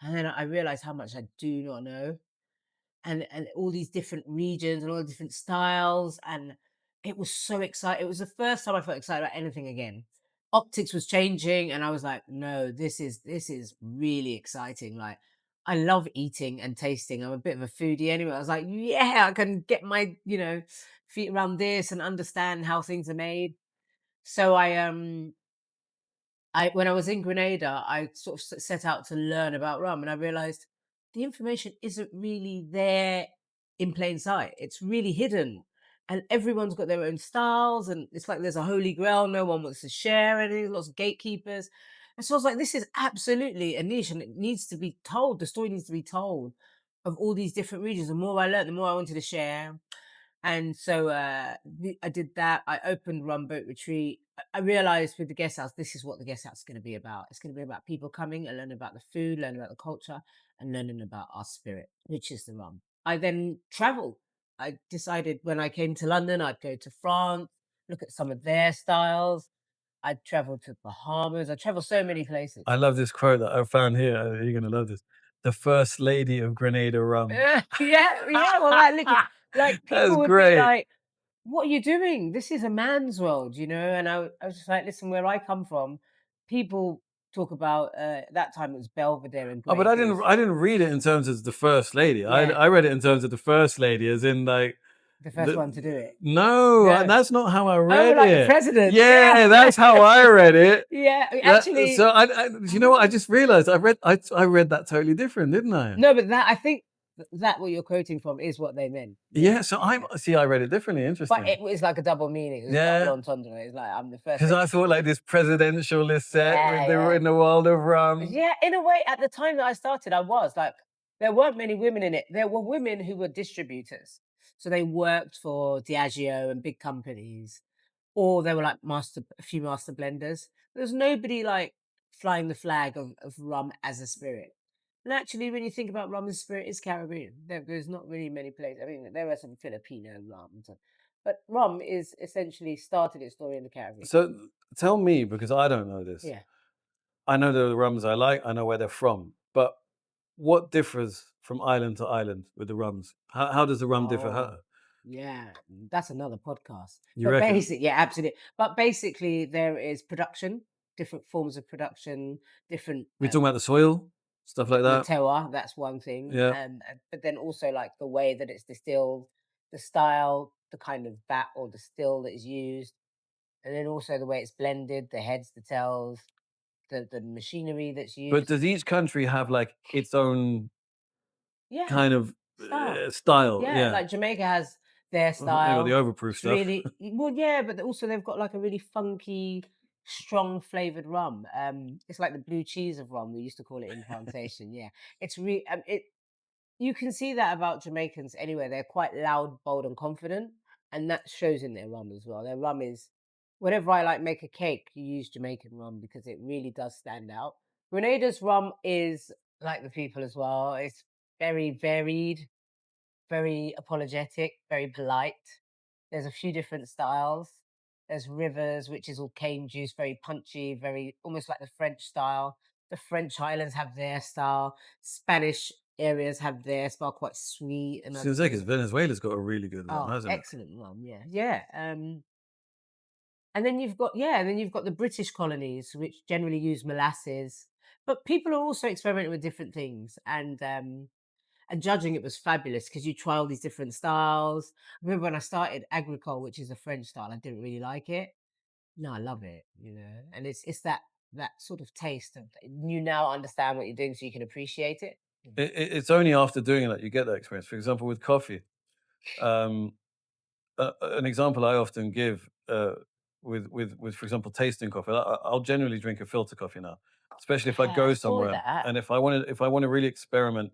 and then I realized how much I do not know. And all these different regions and all the different styles, and it was so exciting. It was the first time I felt excited about anything again. Optics was changing, and I was like, "No, this is really exciting!" Like, I love eating and tasting. I'm a bit of a foodie anyway. I was like, "Yeah, I can get my feet around this and understand how things are made." So I when I was in Grenada, I sort of set out to learn about rum, and I realized the information isn't really there in plain sight. It's really hidden, and everyone's got their own styles, and it's like there's a holy grail. No one wants to share anything. Lots of gatekeepers, and so I was like, this is absolutely a niche, and it needs to be told. The story needs to be told of all these different regions. The more I learned, the more I wanted to share. And so I did that. I opened Rum Boat Retreat. I realized with the guest house, this is what the guest house is going to be about. It's going to be about people coming and learning about the food, learning about the culture, and learning about our spirit, which is the rum. I then traveled. I decided when I came to London, I'd go to France, look at some of their styles. I'd travel to Bahamas. I traveled so many places. I love this quote that I found here. You're gonna love this. The first lady of Grenada rum. Yeah, yeah. Well, like That's people would be great. like, "What are you doing? This is a man's world," you know. And I was just like, "Listen, where I come from, people talk about that time it was Belvedere and Oh, but Grey Goose. I didn't read it in terms of the first lady. Yeah, I read it in terms of the first lady, as in like the first the one to do it. no, No, that's not how I oh, read like the it. president. Yeah, Yeah, that's how I read it. yeah. That Actually, so you know what? I just realized I read that totally different, didn't I? no, but that I think that what you're quoting from is what they meant. Yeah, Yeah, so yeah. I read it differently. But Interesting. it was like a double meaning. It was a double Yeah, entendre. It's like I'm the first because I lady. thought like this presidential Lisette with Yeah, the yeah. in the world of rum. Yeah, in a way, at the time that I started, I was like, there weren't many women in it. There were women who were distributors. So they worked for Diageo and big companies, or they were like a few master blenders. There's nobody like flying the flag of rum as a spirit. And actually, when you think about rum as spirit, it's Caribbean. There's not really many places. I mean, there are some Filipino rums, but rum is essentially started its story in the Caribbean. So tell me, because I don't know this. Yeah. I know the rums I like. I know where they're from, but what differs from island to island with the rums? How does the rum differ? Oh, yeah, that's another podcast. You But reckon? yeah, absolutely. But basically, there is production, different forms of production, different We talking about the soil, stuff like the that. terroir. That's one thing. Yeah, But then also like the way that it's distilled, the style, the kind of vat or distill that is used, and then also the way it's blended, the heads, the tails, the machinery that's but used. does each country have like its own Yeah, kind of style. style? Yeah, Yeah, like Jamaica has their they got the style. overproof It's stuff. really well, yeah, but also they've got like a really funky, strong flavored rum. It's like the blue cheese of rum. We used to call it in plantation. Yeah, it's really it. You can see that about Jamaicans anyway. They're quite loud, bold, and confident, and that shows in their rum as well. Their rum is whenever I like make a cake, you use Jamaican rum because it really does stand out. Grenada's rum is like the people as well. It's very varied, very apologetic, very polite. There's a few different styles. There's Rivers, which is all cane juice, very punchy, very almost like the French style. The French islands have their style. Spanish areas have their style, quite sweet and Seems like other. Venezuela's got a really good rum, Oh, hasn't it? excellent one, yeah, yeah. And then you've got the British colonies, which generally use molasses. But people are also experimenting with different things, and judging it was fabulous because you try all these different styles. I remember when I started agricole, which is a French style, I didn't really like it. No, I love it, and it's that that sort of taste of you now understand what you're doing so you can appreciate it. It's only after doing that you get that experience. For example, with coffee, um, an example I often give with for example tasting coffee. I'll generally drink a filter coffee now, especially if I Yeah, I go saw somewhere that. and if I want to really experiment,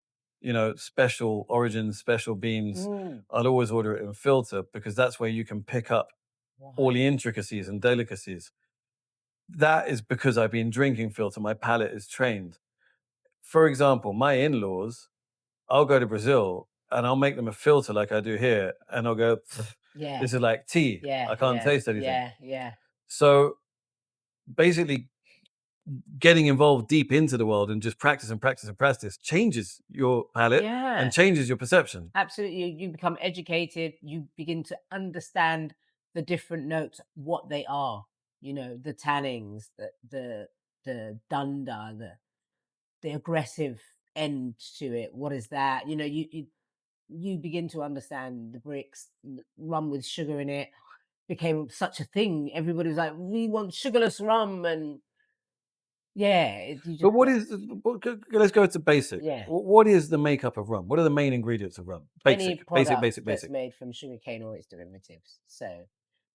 special origins, special beans. Mm, I'll always order it in filter because that's where you can pick up all right. the intricacies and delicacies. That is because I've been drinking filter. My palate is trained. For example, my in-laws, I'll go to Brazil and I'll make them a filter like I do here, and I'll go, "Pff, Yeah, this is like tea. yeah, I can't yeah, taste anything." yeah, yeah, So basically, getting involved deep into the world and just practice and practice and practice changes your palate and yeah. changes your perception. Absolutely. You become educated. You begin to understand the different notes, what they are. You know, the tannings, the dunder, the aggressive end to it. What is that? You know, you begin to understand the bricks, rum with sugar in it became such a thing. Everybody was like, we want sugarless rum, and yeah, you But just what is? Let's go to basic. yeah. What is the makeup of rum? What are the main ingredients of rum? Any Basic, basic, product basic, that's basic. made from sugarcane or its derivatives. So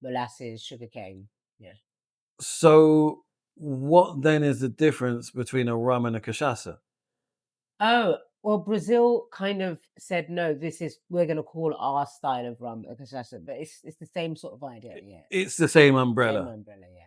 molasses, sugarcane. Yeah. So, what then is the difference between a rum and a cachaça? Oh, well, Brazil kind of said, no, this is, we're going to call our style of rum a cachaça, but it's the same sort of idea. Yeah. It's the same Same umbrella. umbrella. Yeah.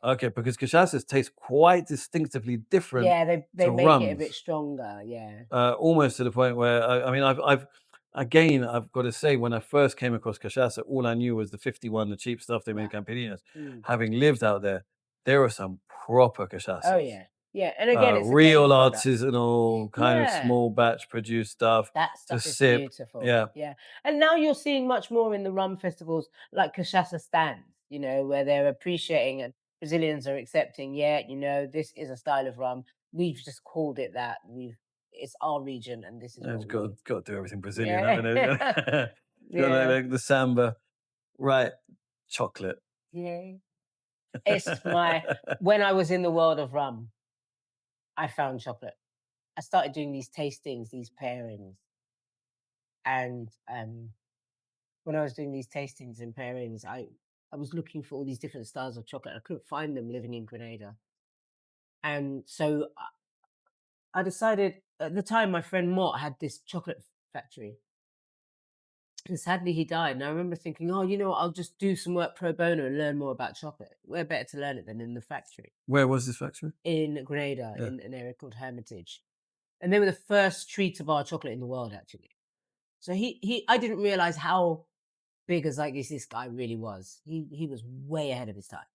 Yeah. Okay, because cachaças taste quite distinctively different Yeah. They to make it a bit rums, stronger. Yeah. almost to the point where I mean, I've got to say, when I first came across cachaça, all I knew was the 51, the cheap stuff they made Right. in Campininas. Mm. Having lived out there are some proper Oh, cachaças. yeah. Yeah. And again, it's the Real main product. artisanal, kind of Yeah. small batch produced stuff That to stuff is sip. beautiful. Yeah. Yeah. And now you're seeing much more in the rum festivals, like cachaça stands, you know, where they're appreciating and Brazilians are accepting, yeah, you know, this is a style of rum. We've just called it that. It's our region and this is Yeah, what you've got we got to do everything Brazilian, yeah. haven't you? Got Yeah. the samba, right? Chocolate. Yeah. It's my when I was in the world of rum, I found chocolate. I started doing these tastings, these pairings, and when I was doing these tastings and pairings, I was looking for all these different styles of chocolate. I couldn't find them living in Grenada, and so I decided at the time my friend Mott had this chocolate factory, and sadly he died. And I remember thinking, oh, you know what? I'll just do some work pro bono and learn more about chocolate. Where better to learn it than in the factory Where was this factory? in Grenada, Yeah. in an area called Hermitage, and they were the first treat of our chocolate in the world, actually. So I didn't realize how big as like this guy really was. He was way ahead of his time.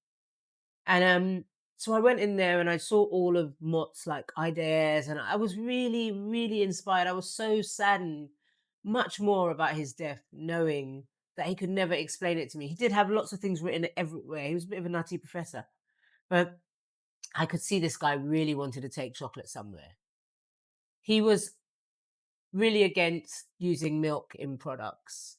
And so I went in there and I saw all of Mott's like ideas, and I was really, really inspired. I was so saddened, much more about his death, knowing that he could never explain it to me. He did have lots of things written everywhere. He was a bit of a nutty professor, but I could see this guy really wanted to take chocolate somewhere. He was really against using milk in products,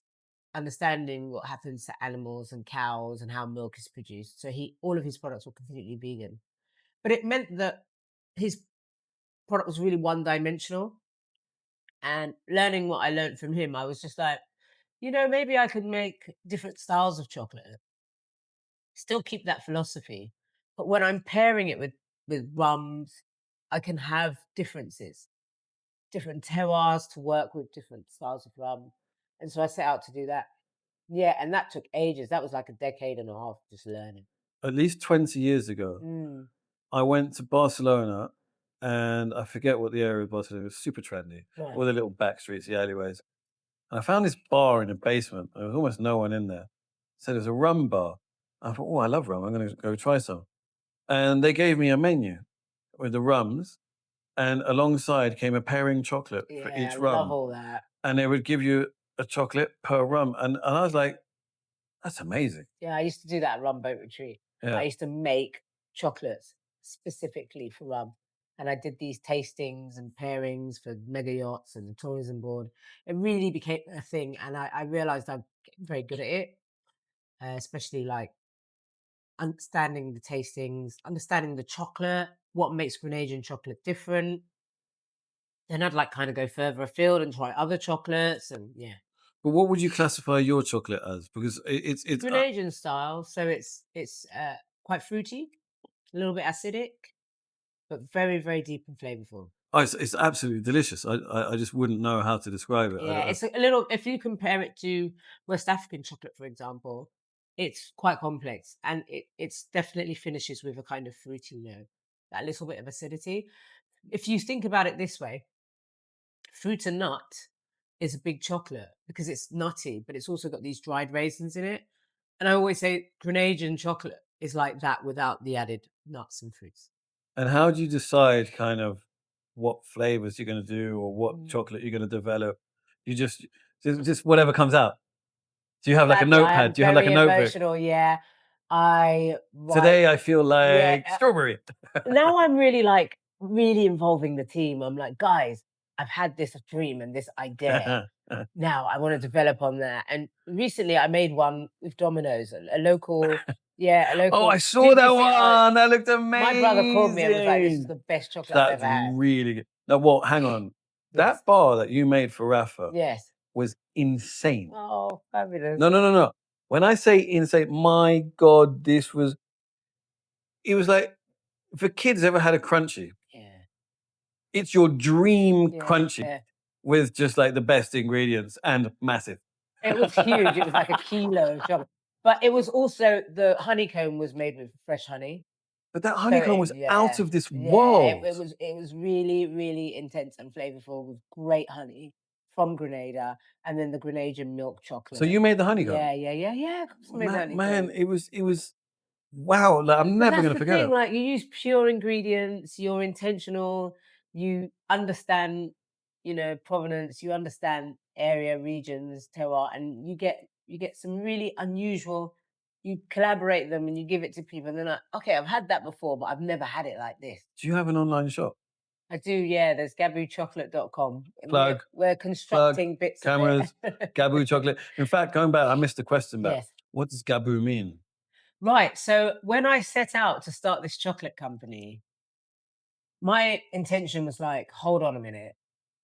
understanding what happens to animals and cows and how milk is produced. So he all of his products were completely vegan. But it meant that his product was really one dimensional. And learning what I learned from him, I was just like, you know, maybe I could make different styles of chocolate, still keep that philosophy. But when I'm pairing it with rums, I can have differences, different terroirs to work with, different styles of rum. And so I set out to do that. Yeah, and that took ages. That was like a decade and a half just learning. At least 20 years ago, Mm, I went to Barcelona, and I forget what the area of Barcelona was, super trendy. right. All the little back streets, the alleyways. And I found this bar in the basement. There was almost no one in there. So there was a rum bar. I thought, oh, I love rum. I'm going to go try some. And they gave me a menu with the rums, and alongside came a pairing chocolate for Yeah, I each love rum. all that. And they would give you a chocolate per rum. And I was like, that's amazing. Yeah, I used to do that at Rum Boat Retreat. I Yeah. used to make chocolates specifically for rum. And I did these tastings and pairings for mega yachts and the tourism board. It really became a thing. And I realized I'm getting very good at it, especially like understanding the tastings, understanding the chocolate, what makes Grenadian chocolate different. Then I'd like kind of go further afield and try other chocolates and yeah. But what would you classify your chocolate as? Because it's Grenadian style, so it's quite fruity, a little bit acidic, but very, very deep and flavorful. oh, it's absolutely delicious. I just wouldn't know how to describe it. Yeah, it's a little. If you compare it to West African chocolate, for example, it's quite complex, and it's definitely finishes with a kind of fruity note, that little bit of acidity. If you think about it this way, fruit and nut is a big chocolate because it's nutty, but it's also got these dried raisins in it. And I always say Grenadian chocolate is like that without the added nuts and fruits. And how do you decide kind of what flavors you're going to do or what Mm. chocolate you're going to develop? You just whatever comes out. Do you have like a Sadly, I notepad? am Do you have like a very notebook? emotional. Yeah, I write. Today I feel Yeah, like strawberry. now I'm really like really involving the team. I'm like, guys, I've had this dream and this idea. Now I want to develop on that. And recently I made one with Domino's, a local, yeah, a Oh, I local. saw Did that you see? one. That looked My brother called me and was like, "This is amazing. the best chocolate I've That's ever had." really good. Now, well, hang on. Yes, That bar that you made for Rafa yes. was insane. Oh, fabulous! No, no, no, no. When I say insane, my God, it was like, if a kid's ever had a crunchy, Yeah, it's your dream yeah, crunchy yeah. with just like the best ingredients and massive. It was huge. It was like a kilo of chocolate, but it was also the honeycomb was made with fresh honey. But that So honeycomb was out yeah, of this yeah, world. it was really, really intense and flavorful with great honey from Grenada, and then the Grenadian milk So chocolate. you made the honeycomb. Yeah, yeah, yeah, yeah. Of course I made the Man, honeycomb. it was wow. Like, I'm But never that's gonna the forget thing, it. like you use pure ingredients, you're intentional, you understand, provenance, you understand area, regions, terroir, and you get some really unusual. You collaborate them and you give it to people, and they're like, okay, I've had that before, but I've never had it like this. Do you have an online shop? I do, yeah. There's gabuchocolate.com, and we're Plug, we're plug, constructing bits of cameras, Gabu it. chocolate. In fact, going back, I missed the question back. Yes. What does Gabu mean? Right. So when I set out to start this chocolate company, my intention was like, hold on a minute.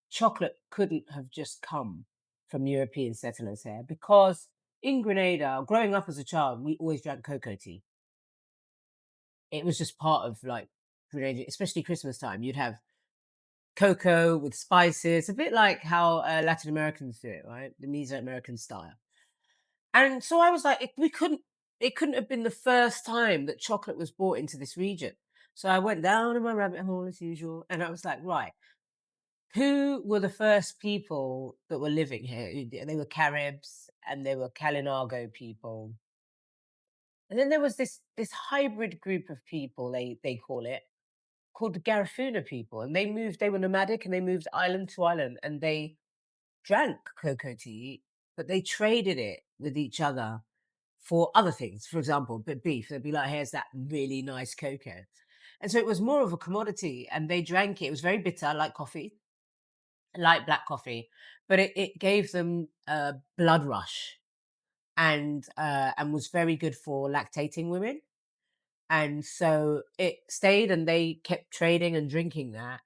Chocolate couldn't have just come from European settlers here because in Grenada, growing up as a child, we always drank cocoa tea. It was just part of like Grenada, especially Christmas time. You'd have cocoa with spices, a bit like how Latin Americans do it, right? The Mesoamerican style. And so I was like, it couldn't have been the first time that chocolate was brought into this region. So I went down in my rabbit hole as usual, and I was like, right, who were the first people that were living here? They were Caribs and they were Kalinago people. And then there was this hybrid group of people, they call it, called the Garifuna people. And they were nomadic and they moved island to island and they drank cocoa tea, but they traded it with each other for other things. For example, beef. They'd be like, here's that really nice cocoa. And so it was more of a commodity and they drank it. It was very bitter, like coffee, like black coffee, but it gave them a blood rush and was very good for lactating women. And so it stayed and they kept trading and drinking that.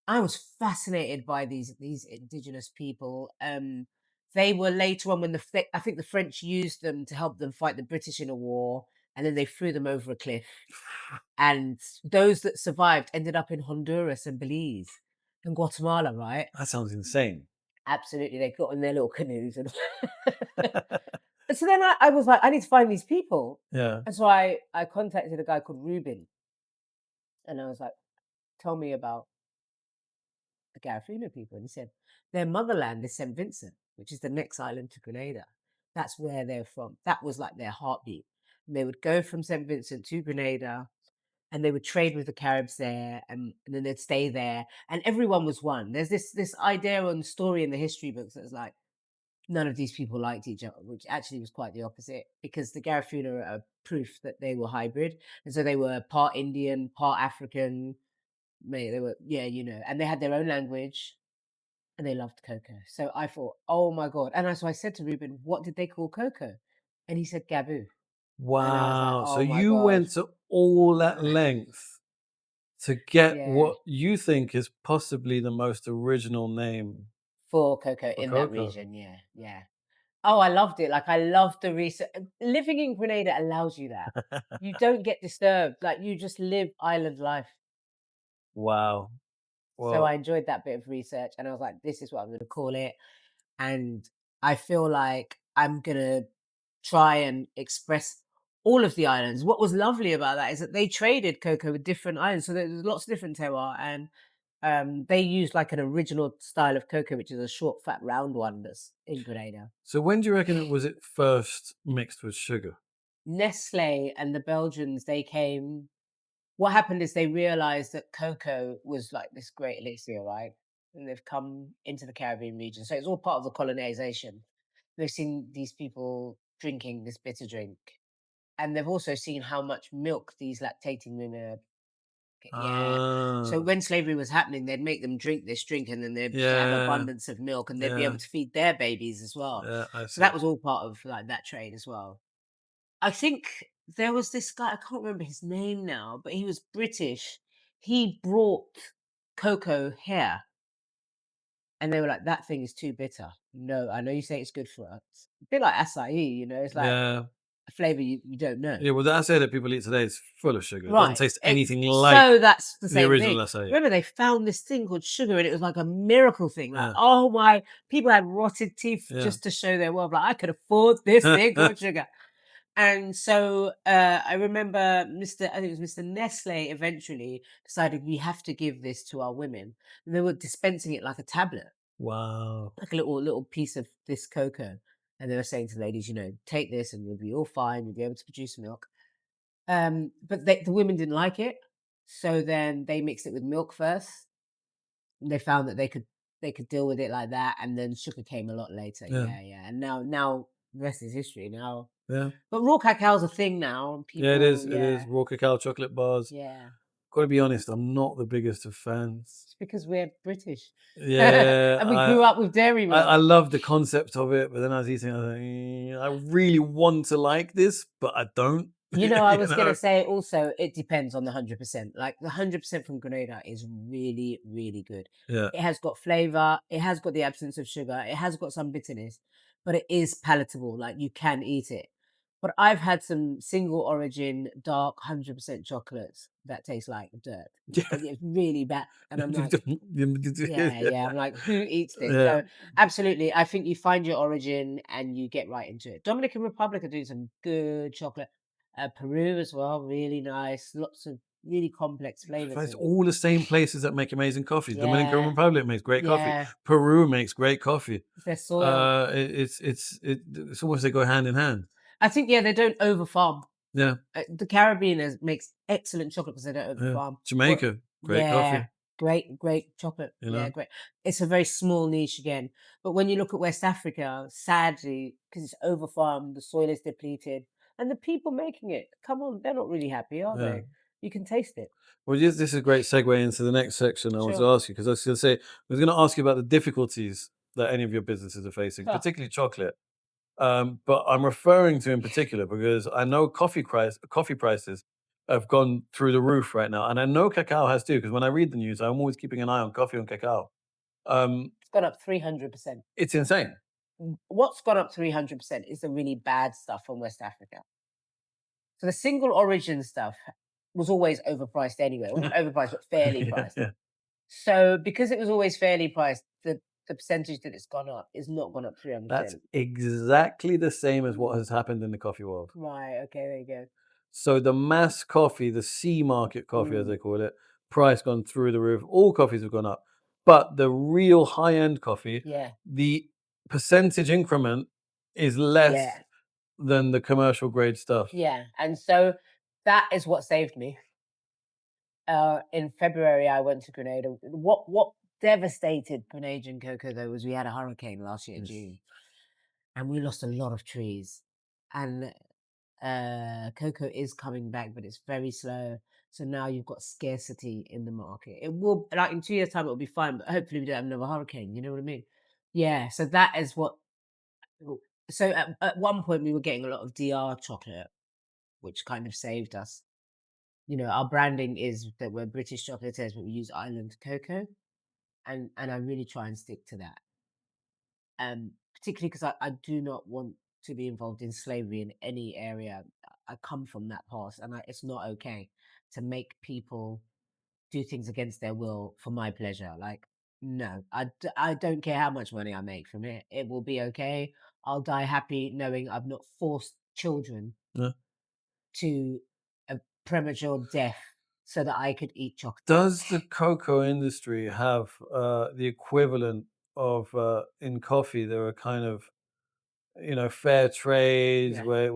I was fascinated by these indigenous people. They were later on when I think the French used them to help them fight the British in a war, and then they threw them over a cliff. And those that survived ended up in Honduras and Belize and Guatemala, right? That sounds insane. Absolutely, they got in their little canoes and so then I was like, I need to find these people. Yeah. And so I contacted a guy called Ruben, and I was like, tell me about the Garifuna people. And he said, their motherland is St. Vincent, which is the next island to Grenada. That's where they're from. That was like their heartbeat. And they would go from St. Vincent to Grenada and they would trade with the Caribs there and then they'd stay there. And everyone was one. There's this idea and story in the history books that's like, none of these people liked each other, which actually was quite the opposite because the Garifuna are proof that they were hybrid. And so they were part Indian, part African. Mate, they were, yeah, and they had their own language and they loved cocoa. So I thought, oh my God. So I said to Ruben, what did they call cocoa? And he said, Gabu. And I was like, Wow. So oh my you God. went to all that length to get Yeah. what you think is possibly the most original name For cocoa for in that cocoa. region. Yeah. Yeah. Oh, I loved it. Like I loved the research. Living in Grenada allows you that. You don't get disturbed. Like you just live island life. Wow. So I Well, enjoyed that bit of research and I was like, this is what I'm going to call it. And I feel like I'm going to try and express all of the islands. What was lovely about that is that they traded cocoa with different islands. So there's lots of different terroir and they used like an original style of cocoa, which is a short, fat, round one that's in Grenada. so when do you reckon it was it first mixed with sugar? Nestle and the Belgians, they came. What happened is they realized that cocoa was like this great elixir, right? And they've come into the Caribbean region. So it's all part of the colonization. They've seen these people drinking this bitter drink. And they've also seen how much milk these lactating women are. Yeah. So Ah, when slavery was happening, they'd make them drink this drink and then they'd have yeah, abundance of milk and they'd be yeah, able to feed their babies as well. yeah, I So that see. was all part of like that trade as well. I think there was this guy, I can't remember his name now, but he was British. He brought cocoa here and they were like, that thing is too bitter. No, I know you say it's good for us. A bit like acai, it's like Yeah. a flavor you don't know. Yeah, well, that acai that people eat today is full of sugar. It doesn't Right. taste anything like So that's the the same original thing. acai. Remember, they found this thing called sugar and it was like a miracle thing. Like, Yeah, oh my, people had rotted teeth yeah. just to show their wealth. Like, I could afford this thing called sugar. And so I remember I think it was Mr. Nestle eventually decided we have to give this to our women. And they were dispensing it like a tablet, Wow. like a little piece of this cocoa. And they were saying to ladies, take this and you'll be all fine. You'll be able to produce milk. But the women didn't like it. So then they mixed it with milk first. And they found that they could deal with it like that. And then sugar came a lot later. Yeah, Yeah, yeah. And now the rest is history. Now, yeah. but raw cacao's a thing now. Yeah, it People, is. It is. yeah, Raw cacao chocolate bars. yeah. Gotta be honest, I'm not the biggest of fans. It's because we're British, Yeah, and we grew up with dairy I milk. love the concept of it, but then I was eating, I was like, I really want to like this, but I don't. I You was gonna know? say also it depends on the 100%. Like the 100% from Grenada is really, really good. Yeah. It has got flavor. It has got the absence of sugar. It has got some bitterness, but it is palatable. Like you can eat it. But I've had some single origin dark 100% chocolates that taste like dirt. Yeah. It's really bad, and I'm like, yeah, yeah. I'm like, who eats this? Yeah. So absolutely, I think you find your origin and you get right into it. Dominican Republic are doing some good chocolate. Peru as well, really nice. Lots of really complex flavors It's in it. all the same places that make amazing coffee. Dominican Yeah, Republic makes great coffee. yeah. Peru makes great coffee. Their soil. It's almost they go hand in hand. I think they don't over farm. Yeah, The Caribbean makes excellent chocolate because they don't over yeah. farm. Jamaica, great Yeah, coffee. great chocolate. You Yeah, know. great. It's a very small niche again. But when you look at West Africa, sadly, because it's over farmed, the soil is depleted, and the people making it, come on, they're not really happy, are Yeah. they? You can taste it. Well, this is a great segue into the next section I want to Sure. ask you because I was going to say I was going to ask you about the difficulties that any of your businesses are facing, Huh. particularly chocolate. But I'm referring to in particular because I know coffee prices have gone through the roof right now, and I know cacao has too. Because when I read the news, I'm always keeping an eye on coffee and cacao. It's gone up 300%. It's insane. What's gone up 300% is the really bad stuff from West Africa. So the single origin stuff was always overpriced anyway. It wasn't overpriced, but fairly Yeah, priced. yeah. So because it was always fairly priced, the percentage that it's gone up is not gone up That's 300%. exactly the same as what has happened in the coffee world. Right. Okay. There you go. So the mass coffee, the C market coffee, as Mm, they call it, price gone through the roof. All coffees have gone up, but the real high end coffee, yeah. the percentage increment is less Yeah. than the commercial grade stuff. Yeah. And so that is what saved me. In February, I went to Grenada. What devastated Grenadian cocoa though was we had a hurricane last year, Yes. June, and we lost a lot of trees. And cocoa is coming back, but it's very slow. So now you've got scarcity in the market. It will, like in 2 years' time, it'll be fine, but hopefully we don't have another hurricane. You know what I mean? Yeah. So that is what. So at one point we were getting a lot of DR chocolate, which kind of saved us. Our branding is that we're British chocolatiers, but we use island cocoa, and I really try and stick to that. Particularly because I do not want to be involved in slavery in any area. I come from that past, and it's not okay to make people do things against their will for my pleasure. Like, no, I don't care how much money I make from it. It will be okay. I'll die happy knowing I've not forced children Yeah. to a premature death so that I could eat chocolate. Does the cocoa industry have the equivalent of in coffee? There are kind of fair trades Yeah, where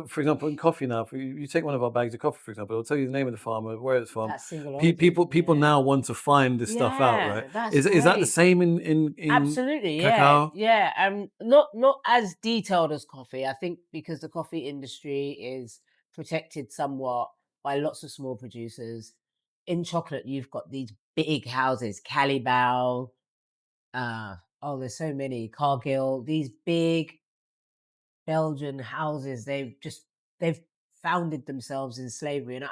for example, in coffee now, if you take one of our bags of coffee, for example, it'll tell you the name of the farmer, where it's from. that single origin. People Yeah, now want to find this stuff out, right? yeah, that's Is that the great. same in Absolutely, yeah, cacao? yeah. Not as detailed as coffee. I think because the coffee industry is protected somewhat by lots of small producers. In chocolate, you've got these big houses, Calibao, there's so many, Cargill, these big Belgian houses. They've founded themselves in slavery, and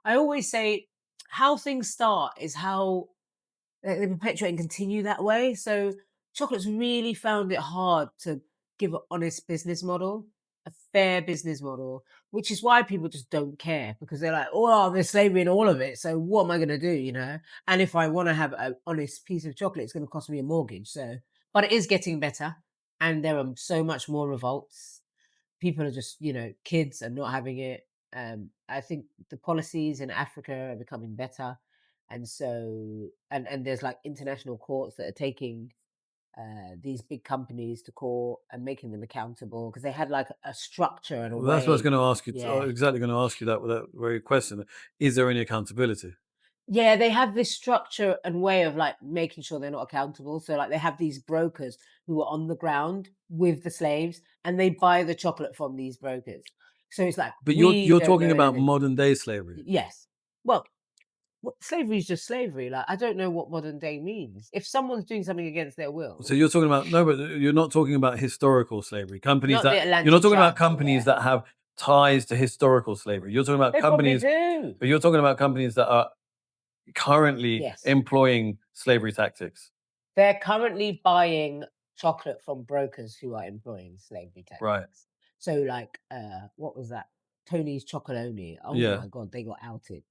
I always say how things start is how they perpetuate and continue that way. So chocolate's really found it hard to give an honest business model, a fair business model, which is why people just don't care because they're like, oh, there's slavery in all of it. So what am I going to do? And if I want to have an honest piece of chocolate, it's going to cost me a mortgage. But it is getting better. And there are so much more revolts. People are just, kids are not having it. I think the policies in Africa are becoming better, and so and there's like international courts that are taking these big companies to court and making them accountable because they had like a structure and a Well, that's what I was way. going to ask you. Yeah, Exactly going to ask you that very question. Is there any accountability? yeah, they have this structure and way of like making sure they're not accountable. So like they have these brokers who are on the ground with the slaves and they buy the chocolate from these brokers. So it's like But we you're don't know talking about anything. modern day slavery. Yes. Well, slavery is just slavery. Like, I don't know what modern day means. If someone's doing something against their So will, you're talking about no, but you're not talking about historical slavery. not the You're not Atlantic talking about Triangle, companies yeah. that have ties to historical slavery. You're talking about They probably companies, do. but you're talking about companies that are currently Yes. employing slavery tactics. They're currently buying chocolate from brokers who are employing slavery Right. tactics. So, like, what was that? Tony's Chocolonely. Oh Yeah. my God, they got outed.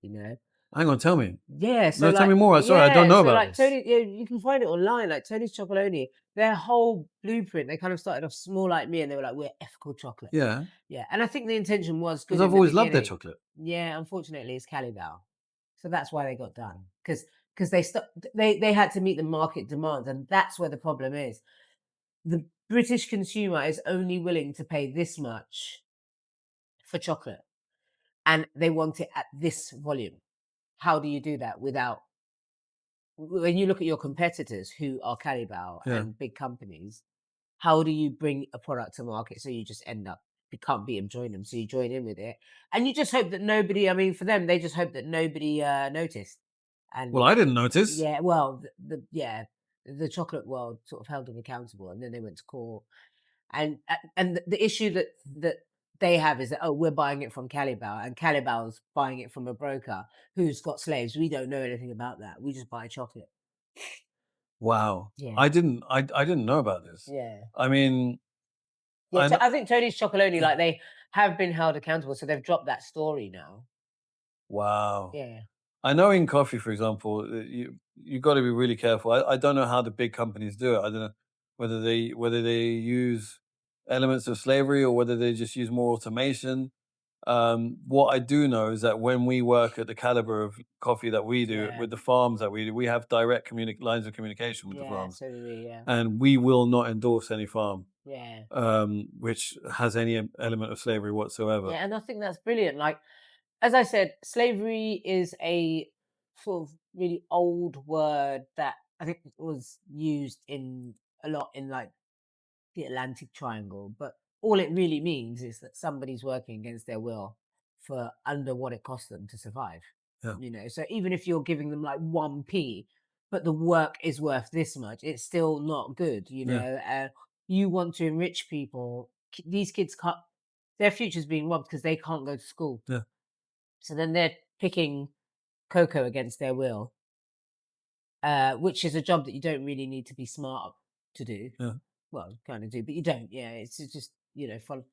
Hang on, tell me. Yeah, so No, tell like me more. Sorry, I don't know about like this. Tony, yeah, you can find it online. Like Tony's Chocolonely, their whole blueprint. They kind of started off small like me, and they were like, "We're ethical chocolate." Yeah, Yeah, and I think the intention was because good in I've the always loved their beginning. chocolate. Yeah, unfortunately, it's Calibao, so that's why they got done because they had to meet the market demands, and that's where the problem is. The British consumer is only willing to pay this much for chocolate, and they want it at this volume. How do you do that without when you look at your competitors who are Caribou Yeah. and big companies, how do you bring a product to market so you just end up you can't beat them, join them, so you join in with it, and you just hope that nobody. I mean, for them, they just hope that nobody noticed. Well, And I didn't notice. yeah, well, the chocolate world sort of held them accountable, and then they went to court. And the issue that they have is that we're buying it from Calibao, and Calibao's buying it from a broker who's got slaves. We don't know anything about that. We just buy chocolate. Wow, Yeah, I didn't know about this. yeah, I mean, yeah. I know. I think Tony's Chocolonely, like they have been held accountable, so they've dropped that story now. Wow. Yeah, I know in coffee, for example, you got to be really careful. I don't know how the big companies do it. I don't know whether they use elements of slavery or whether they just use more automation. What I do know is that when we work at the caliber of coffee that we do yeah, with the farms that we do, we have direct lines of communication with the yeah. farms, So do we. Yeah, and we will not endorse any farm yeah, which has any element of slavery whatsoever. yeah. And I think that's brilliant. Like as I said, slavery is a sort of really old word that I think was used in a lot in like the Atlantic Triangle, but all it really means is that somebody's working against their will for under what it costs them to survive. Yeah, So even if you're giving them like 1p, but the work is worth this much, it's still not good. yeah, You want to enrich people. These kids can't. their future's being robbed because they can't go to school. Yeah. So then they're picking cocoa against their will, which is a job that you don't really need to be smart to do. Yeah. Well, you kind of do, but you don't. Yeah, it's just follow.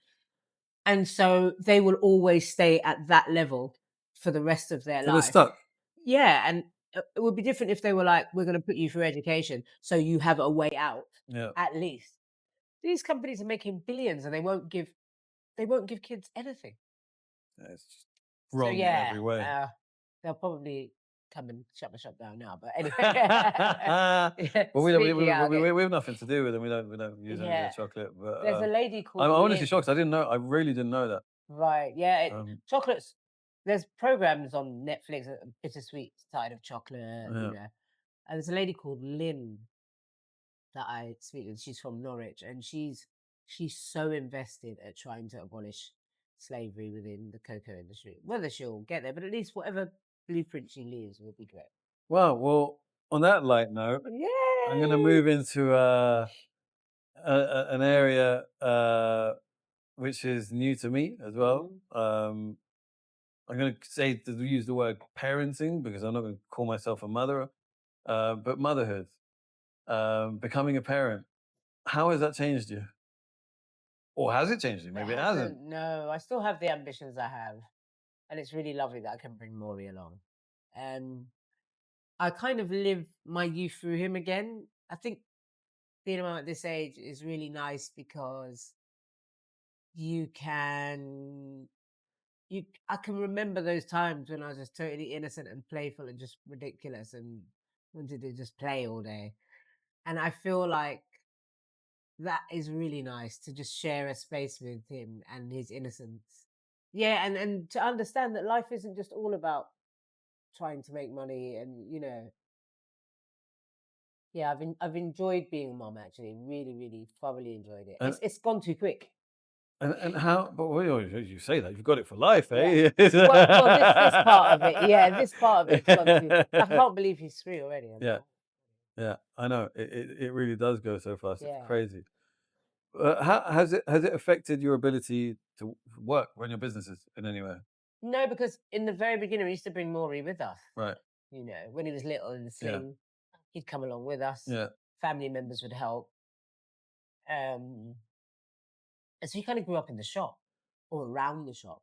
And so they will always stay at that level for the rest of their So they're life. stuck. Yeah, and it would be different if they were like, "We're going to put you through education, so you have a way out Yeah. at least." These companies are making billions, and they won't give kids anything. It's just So wrong in yeah, every way. they'll probably come and shut my shop down now. But anyway, yeah, Well, speaking out again. we have nothing to do with them. We don't use any of their Yeah, chocolate. But there's a lady I'm called honestly Lynn. shocked. I didn't know. I really didn't know that. Right? Yeah, Um, chocolates. There's programs on Netflix, bittersweet side of chocolate. yeah. And there's a lady called Lynn that I speak with. She's from Norwich, and she's so invested at trying to abolish slavery within the cocoa industry. Whether she'll get there, but at least whatever blueprint she leaves will be great. Well, on that light note, I'm going to Yay! move into an area which is new to me as well. Mhm. I'm going to use the word parenting because I'm not going to call myself a mother, but motherhood, becoming a parent. How has that changed you? Or has it changed you? It Maybe it hasn't. hasn't. No, I still have the ambitions I have, and it's really lovely that I can bring Maury along. Um, I kind of live my youth through him again. I think being a mum at this age is really nice because you can I can remember those times when I was just totally innocent and playful and just ridiculous and wanted to just play all day. And I feel like that is really nice to just share a space with him and his innocence. Yeah, and to understand that life isn't just all about trying to make money and yeah, I've enjoyed being a mom actually. Really, really thoroughly enjoyed it. And It's gone too quick. how? But you say that you've got it for life, Yeah. eh? Well, this part of it, yeah, this part of it's gone too. I can't believe he's 3 already. I Yeah, know. yeah, I know. It really does go so fast. It's Yeah. crazy. How has it affected your ability to work, run your businesses in any way? No, because in the very beginning, we used to bring Maury with us. Right. When he was little in the Yeah. sling, he'd come along with us. Yeah. Family members would help. Um, and so he kind of grew up in the shop or around the shop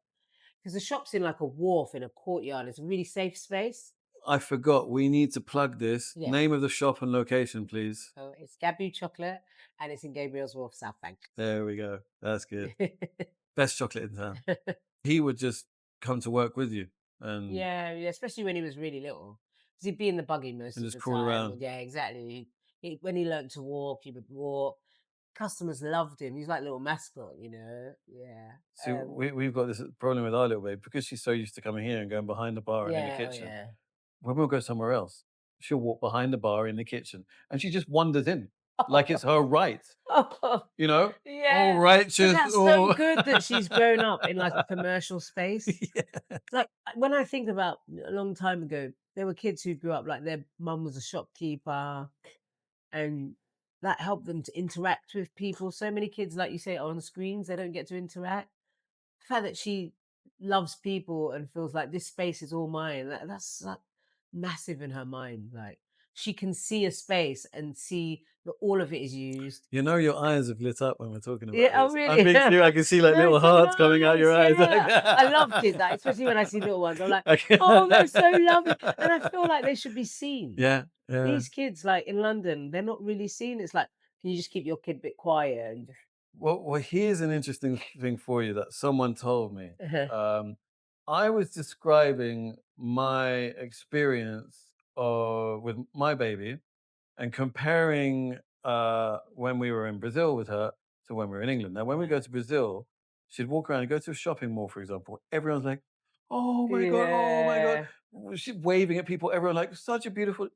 because the shop's in like a wharf in a courtyard. It's a really safe space. I forgot. We need to plug this. Yeah. Name of the shop and location, please. So it's Gabu Chocolate and it's in Gabriel's Wharf, South Bank. There we go. That's good. Best chocolate in town. He would just come to work with you and Yeah, especially when he was really little. Because he'd be in the buggy most of just the crawl time. around. Yeah, exactly. When he learned to walk, he would walk. Customers loved him. He's like a little mascot. Yeah. See, we've got this problem with our little babe because she's so used to coming here and going behind the bar and in the Yeah, oh kitchen. yeah. When we'll go somewhere else, she'll walk behind the bar in the kitchen and she just wanders in like it's her right. You know, all Yeah. But righteous. that's so All good that she's grown up in like a commercial space. yeah. Like when I think about a long time ago, there were kids who grew up like their mum was a shopkeeper and that helped them to interact with people. So many kids, like you say, are on screens, they don't get to interact. The fact that she loves people and feels like this space is all mine, that's like massive in her mind. Like she can see a space and see that all of it is used. You know, your eyes have lit up when we're talking about Yeah, oh this. I really? think too, I can see like No, little so hearts coming out your nice. eyes. Yeah. I love kids, like, especially when I see little ones. I'm like, Okay. oh, they're so lovely. And I feel like they should be seen. Yeah, yeah. These kids, like in London, they're not really seen. It's like, can you just keep your kid a bit quiet and just Well, here's an interesting thing for you that someone told me. uh-huh. I was describing my experience with my baby and comparing when we were in Brazil with her to when we were in England. Now, when we go to Brazil, she'd walk around and go to a shopping mall, for example. Everyone's like, "Oh my god, oh my god!" Yeah. She's waving at people. Everyone like, "Such a beautiful."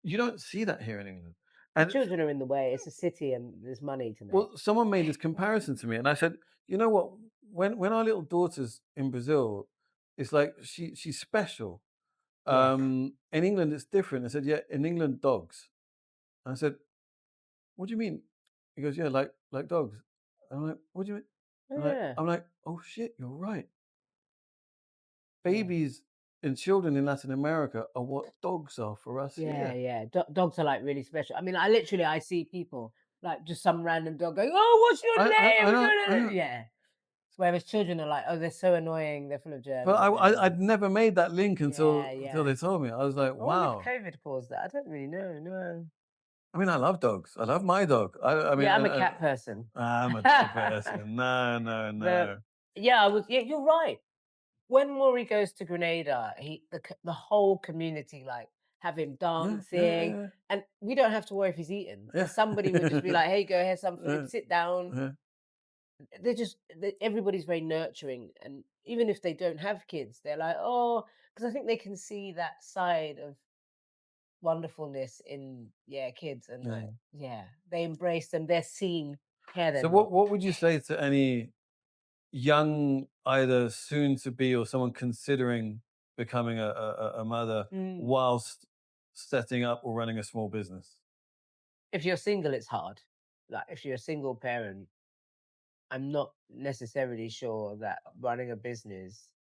You don't see that here in England. The And children are in the way. It's a city and there's money to make. well, someone made this comparison to me, and I said, "You know what? When our little daughter's in Brazil, it's like she's special. Yeah. In England, it's different." I said, "Yeah, in England, dogs." I said, "What do you mean?" He goes, "Yeah, like dogs." I'm like, "What do you mean?" Oh, yeah. I'm like, oh shit, you're right. Yeah. Babies and children in Latin America are what dogs are for us Yeah, here. yeah. Dogs are like really special. I mean, I see people like just some random dog going, "Oh, what's your I know, I name?" know. Yeah. Whereas children are like, "Oh, they're so annoying. They're full of But germs." They're I'd never made that link yeah, until yeah. they told me. I was like, I wonder if wow. COVID caused that. I don't really know. No. I mean, I love dogs. I love my dog. I mean, Yeah, I'm a cat person. I'm a dog person. No, no, But no. yeah, I was. Yeah, you're right. When Maury goes to Grenada, the whole community like have him Yeah, dancing, yeah, and we don't have to worry if he's eating yeah, because somebody would just be yeah. like, "Hey, go here's some Yeah, food. Sit down." yeah. Everybody's very nurturing, and even if they don't have kids, they're like, "Oh," because I think they can see that side of wonderfulness in kids, and like Yeah. they embrace them. They're seen, care So them not. what would you say to any young, either soon to be or someone considering becoming a mother Mm. whilst setting up or running a small business? If you're single, it's hard. Like if you're a single parent, I'm not necessarily sure that running a business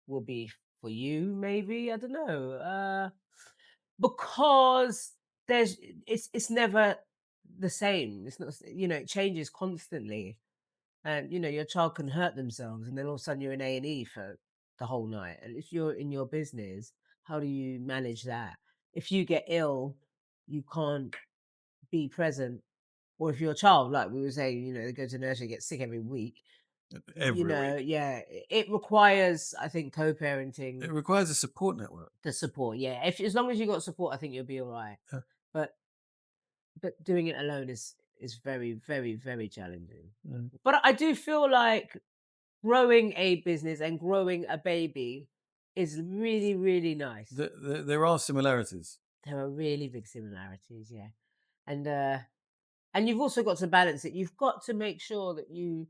will be for you. Maybe I don't know, because there's it's never the same. It's not it changes constantly, and your child can hurt themselves, and then all of a sudden you're in A&E for the whole night. And if you're in your business, how do you manage that? If you get ill, you can't be present. Or if you're a child, like we were saying, they go to nursery, get sick every week. Every week. Yeah, it requires, I think, It co-parenting, requires a support network. the support. Yeah, if as long as you got support, I think you'll be all right. Yeah. But doing it alone is very, very, very challenging. Mm. But I do feel like growing a business and growing a baby is really, really nice. There are similarities. There are really big similarities, yeah. And and you've also got to balance it. You've got to make sure that you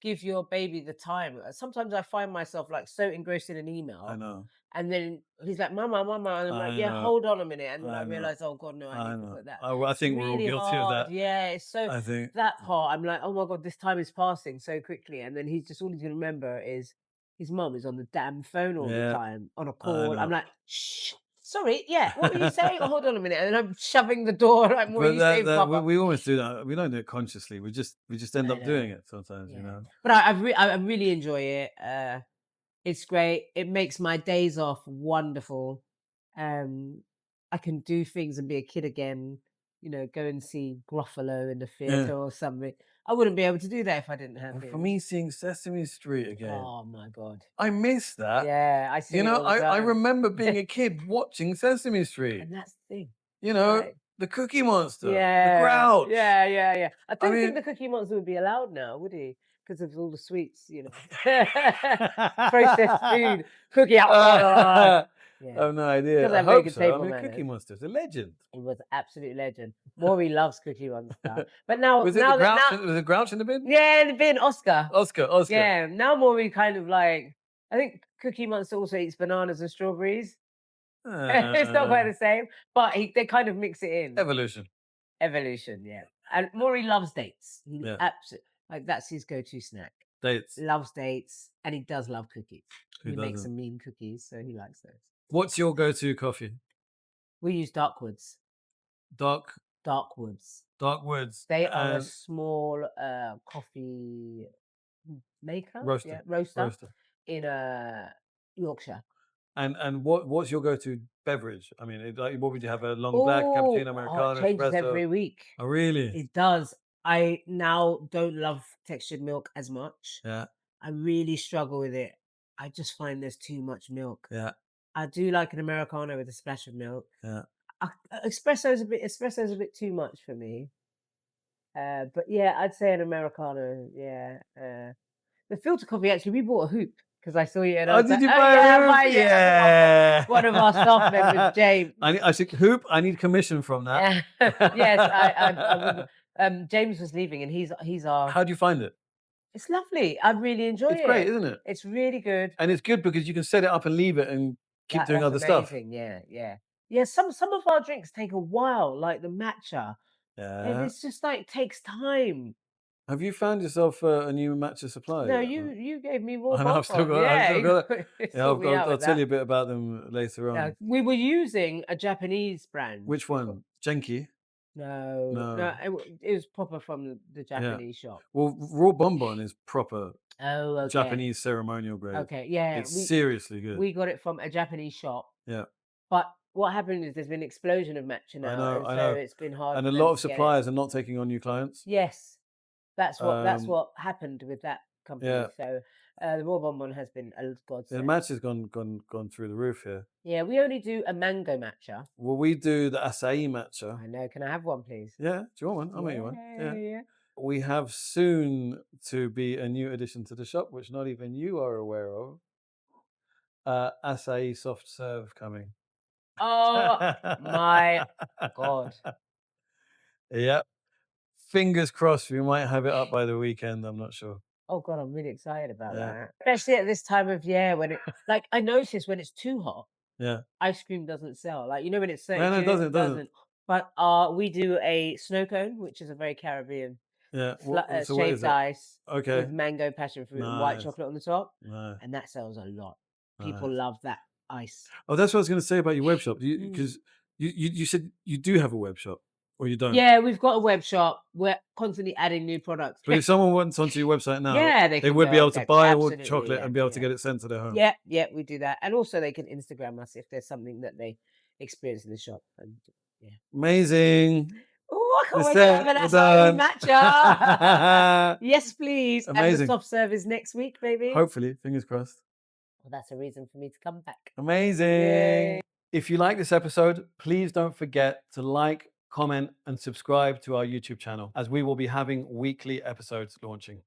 give your baby the time. Sometimes I find myself like so engrossed in an I email, know. and then he's like, "Mama, mama," and I'm like, I "Yeah, know. hold on a minute," and then I I know. realize, "Oh God, no, I I need to know. put that." I It's think we're all really guilty of hard. that. Yeah, it's so I think. that part. I'm like, "Oh my God, this time is passing so quickly," and then he's just all he's gonna remember is his mum is on the damn phone all the Yeah, time on a I call. I'm know. like, "Shh." Sorry, yeah. What were you saying? Oh, hold on a minute, and then I'm shoving the door. Like, what are But you saying, Papa? we almost do that. We don't do it consciously. We just end I up doing know. it sometimes. You Yeah. know. But I really enjoy it. It's great. It makes my days off wonderful. Um, I can do things and be a kid again. Go and see Gruffalo in the Yeah. theater or something. I wouldn't be able to do that if I didn't have And for him. me, seeing Sesame Street again, Oh my God. I miss that. Yeah, I You see it know, all the I time. remember being a kid watching Sesame Street. And that's the thing. You You're know, right. the Cookie Monster, the Yeah, Grouch. yeah, yeah, yeah. I I don't think mean, the Cookie Monster would be allowed now, would he? Because of all the sweets. Processed food, cookie. Yeah, I have no he idea. doesn't I have very hope good so. I table mean, Cookie manners. Monster's a legend. He was an absolute legend. Maury loves Cookie Monster, but now, Was it the Grouch? now, Was it Grouch in the bin? yeah, the bin Oscar. Oscar, Oscar. Yeah, now Maury kind of like. I think Cookie Monster also eats bananas and strawberries. It's not quite Uh, the same, but they kind of mix it in. evolution. Evolution, yeah. And Maury loves dates. He Yeah. absolutely like that's his go-to snack. Dates. Loves dates, and he does love cookies. Who He makes doesn't? some mean cookies, so he likes those. What's your go-to coffee? We use Darkwoods. Dark, Darkwoods. dark woods They are a and small coffee maker, roaster, roaster roaster. in Yorkshire. And what's your go-to beverage? I mean, like, what would you have? A long black, Oh, cappuccino, it americano, changes espresso? every week. Oh, really? It does. I now don't love textured milk as much. Yeah, I really struggle with it. I just find there's too much milk. yeah, I do like an americano with a splash of milk. yeah. Espresso's a bit too much for me. But yeah, I'd say an americano. Yeah. The filter coffee actually, we bought a hoop because I saw you and I Oh, was did like, you oh buy yeah, a hoop? Yeah. one of our staff members, James. I should hoop. I need commission from that. Yes, James was leaving, and he's our. How do you find it? It's lovely. I really enjoy It's great, it. isn't it? It's really good. And it's good because you can set it up and leave it and keep doing That's other stuff. amazing. Yeah, yeah, yeah. Some of our drinks take a while, like the matcha. And Yeah. it's just like takes time. Have you found yourself a new matcha supplier No, yet? you gave me more I know, I've still bonbons. got, I've Yeah, still got it. you Yeah, sort me out I'll with tell that. you a bit about them later Yeah, on. we were using a Japanese brand. Which one? Genki? No, it was proper from the Japanese shop. Well, raw bonbon is proper Oh, okay. Japanese ceremonial grade. Okay, yeah, It's seriously good. we got it from a Japanese shop. Yeah. But what happened is there's been an explosion of matcha now, I and know. so it's been hard. And for a them lot of to get it. suppliers are not taking on new clients. Yes, that's Um, what happened with that company. Yeah. So the raw bonbon has been a The godsend. matcha's gone through the roof here. Yeah, we only do a mango matcha. Well, we do the acai matcha. I know. Can I have one, please? Yeah, do you want one? I'll make you one. Yeah. Yeah. We have soon to be a new addition to the shop, which not even you are aware of. Acai soft serve coming. Oh my God. Yep. Fingers crossed we might have it up by the weekend. I'm not sure. Oh God, I'm really excited about Yeah. that. Especially at this time of year when it, like, I notice when it's too hot, Yeah. ice cream doesn't sell. Like, you know, when it's 32, No, it doesn't. But we do a snow cone, which is a very Caribbean Yeah. So what is shaved it? ice Okay. with mango, passion fruit, and white Nice. chocolate on the top, Nice. and that sells a lot. People Nice. love that ice. Oh, that's what I was going to say about your web shop. Because you said you do have a web shop, or you don't. Yeah, we've got a web shop. We're constantly adding new products. But if someone went onto your website now, Yeah, they can would be go able to and buy all absolutely, chocolate yeah, and be able to yeah. get it sent to their home. Yeah, we do that. And also they can Instagram us if there's something that they experience in the shop. And yeah. Amazing. Oh, I can't wait Lisette, to have an well acai done. matcha. Yes, please. And the Amazing. soft serve is next week, baby. Hopefully, fingers crossed. Well, that's a reason for me to come back. Amazing. Yay. If you like this episode, please don't forget to like, comment, and subscribe to our YouTube channel, as we will be having weekly episodes launching.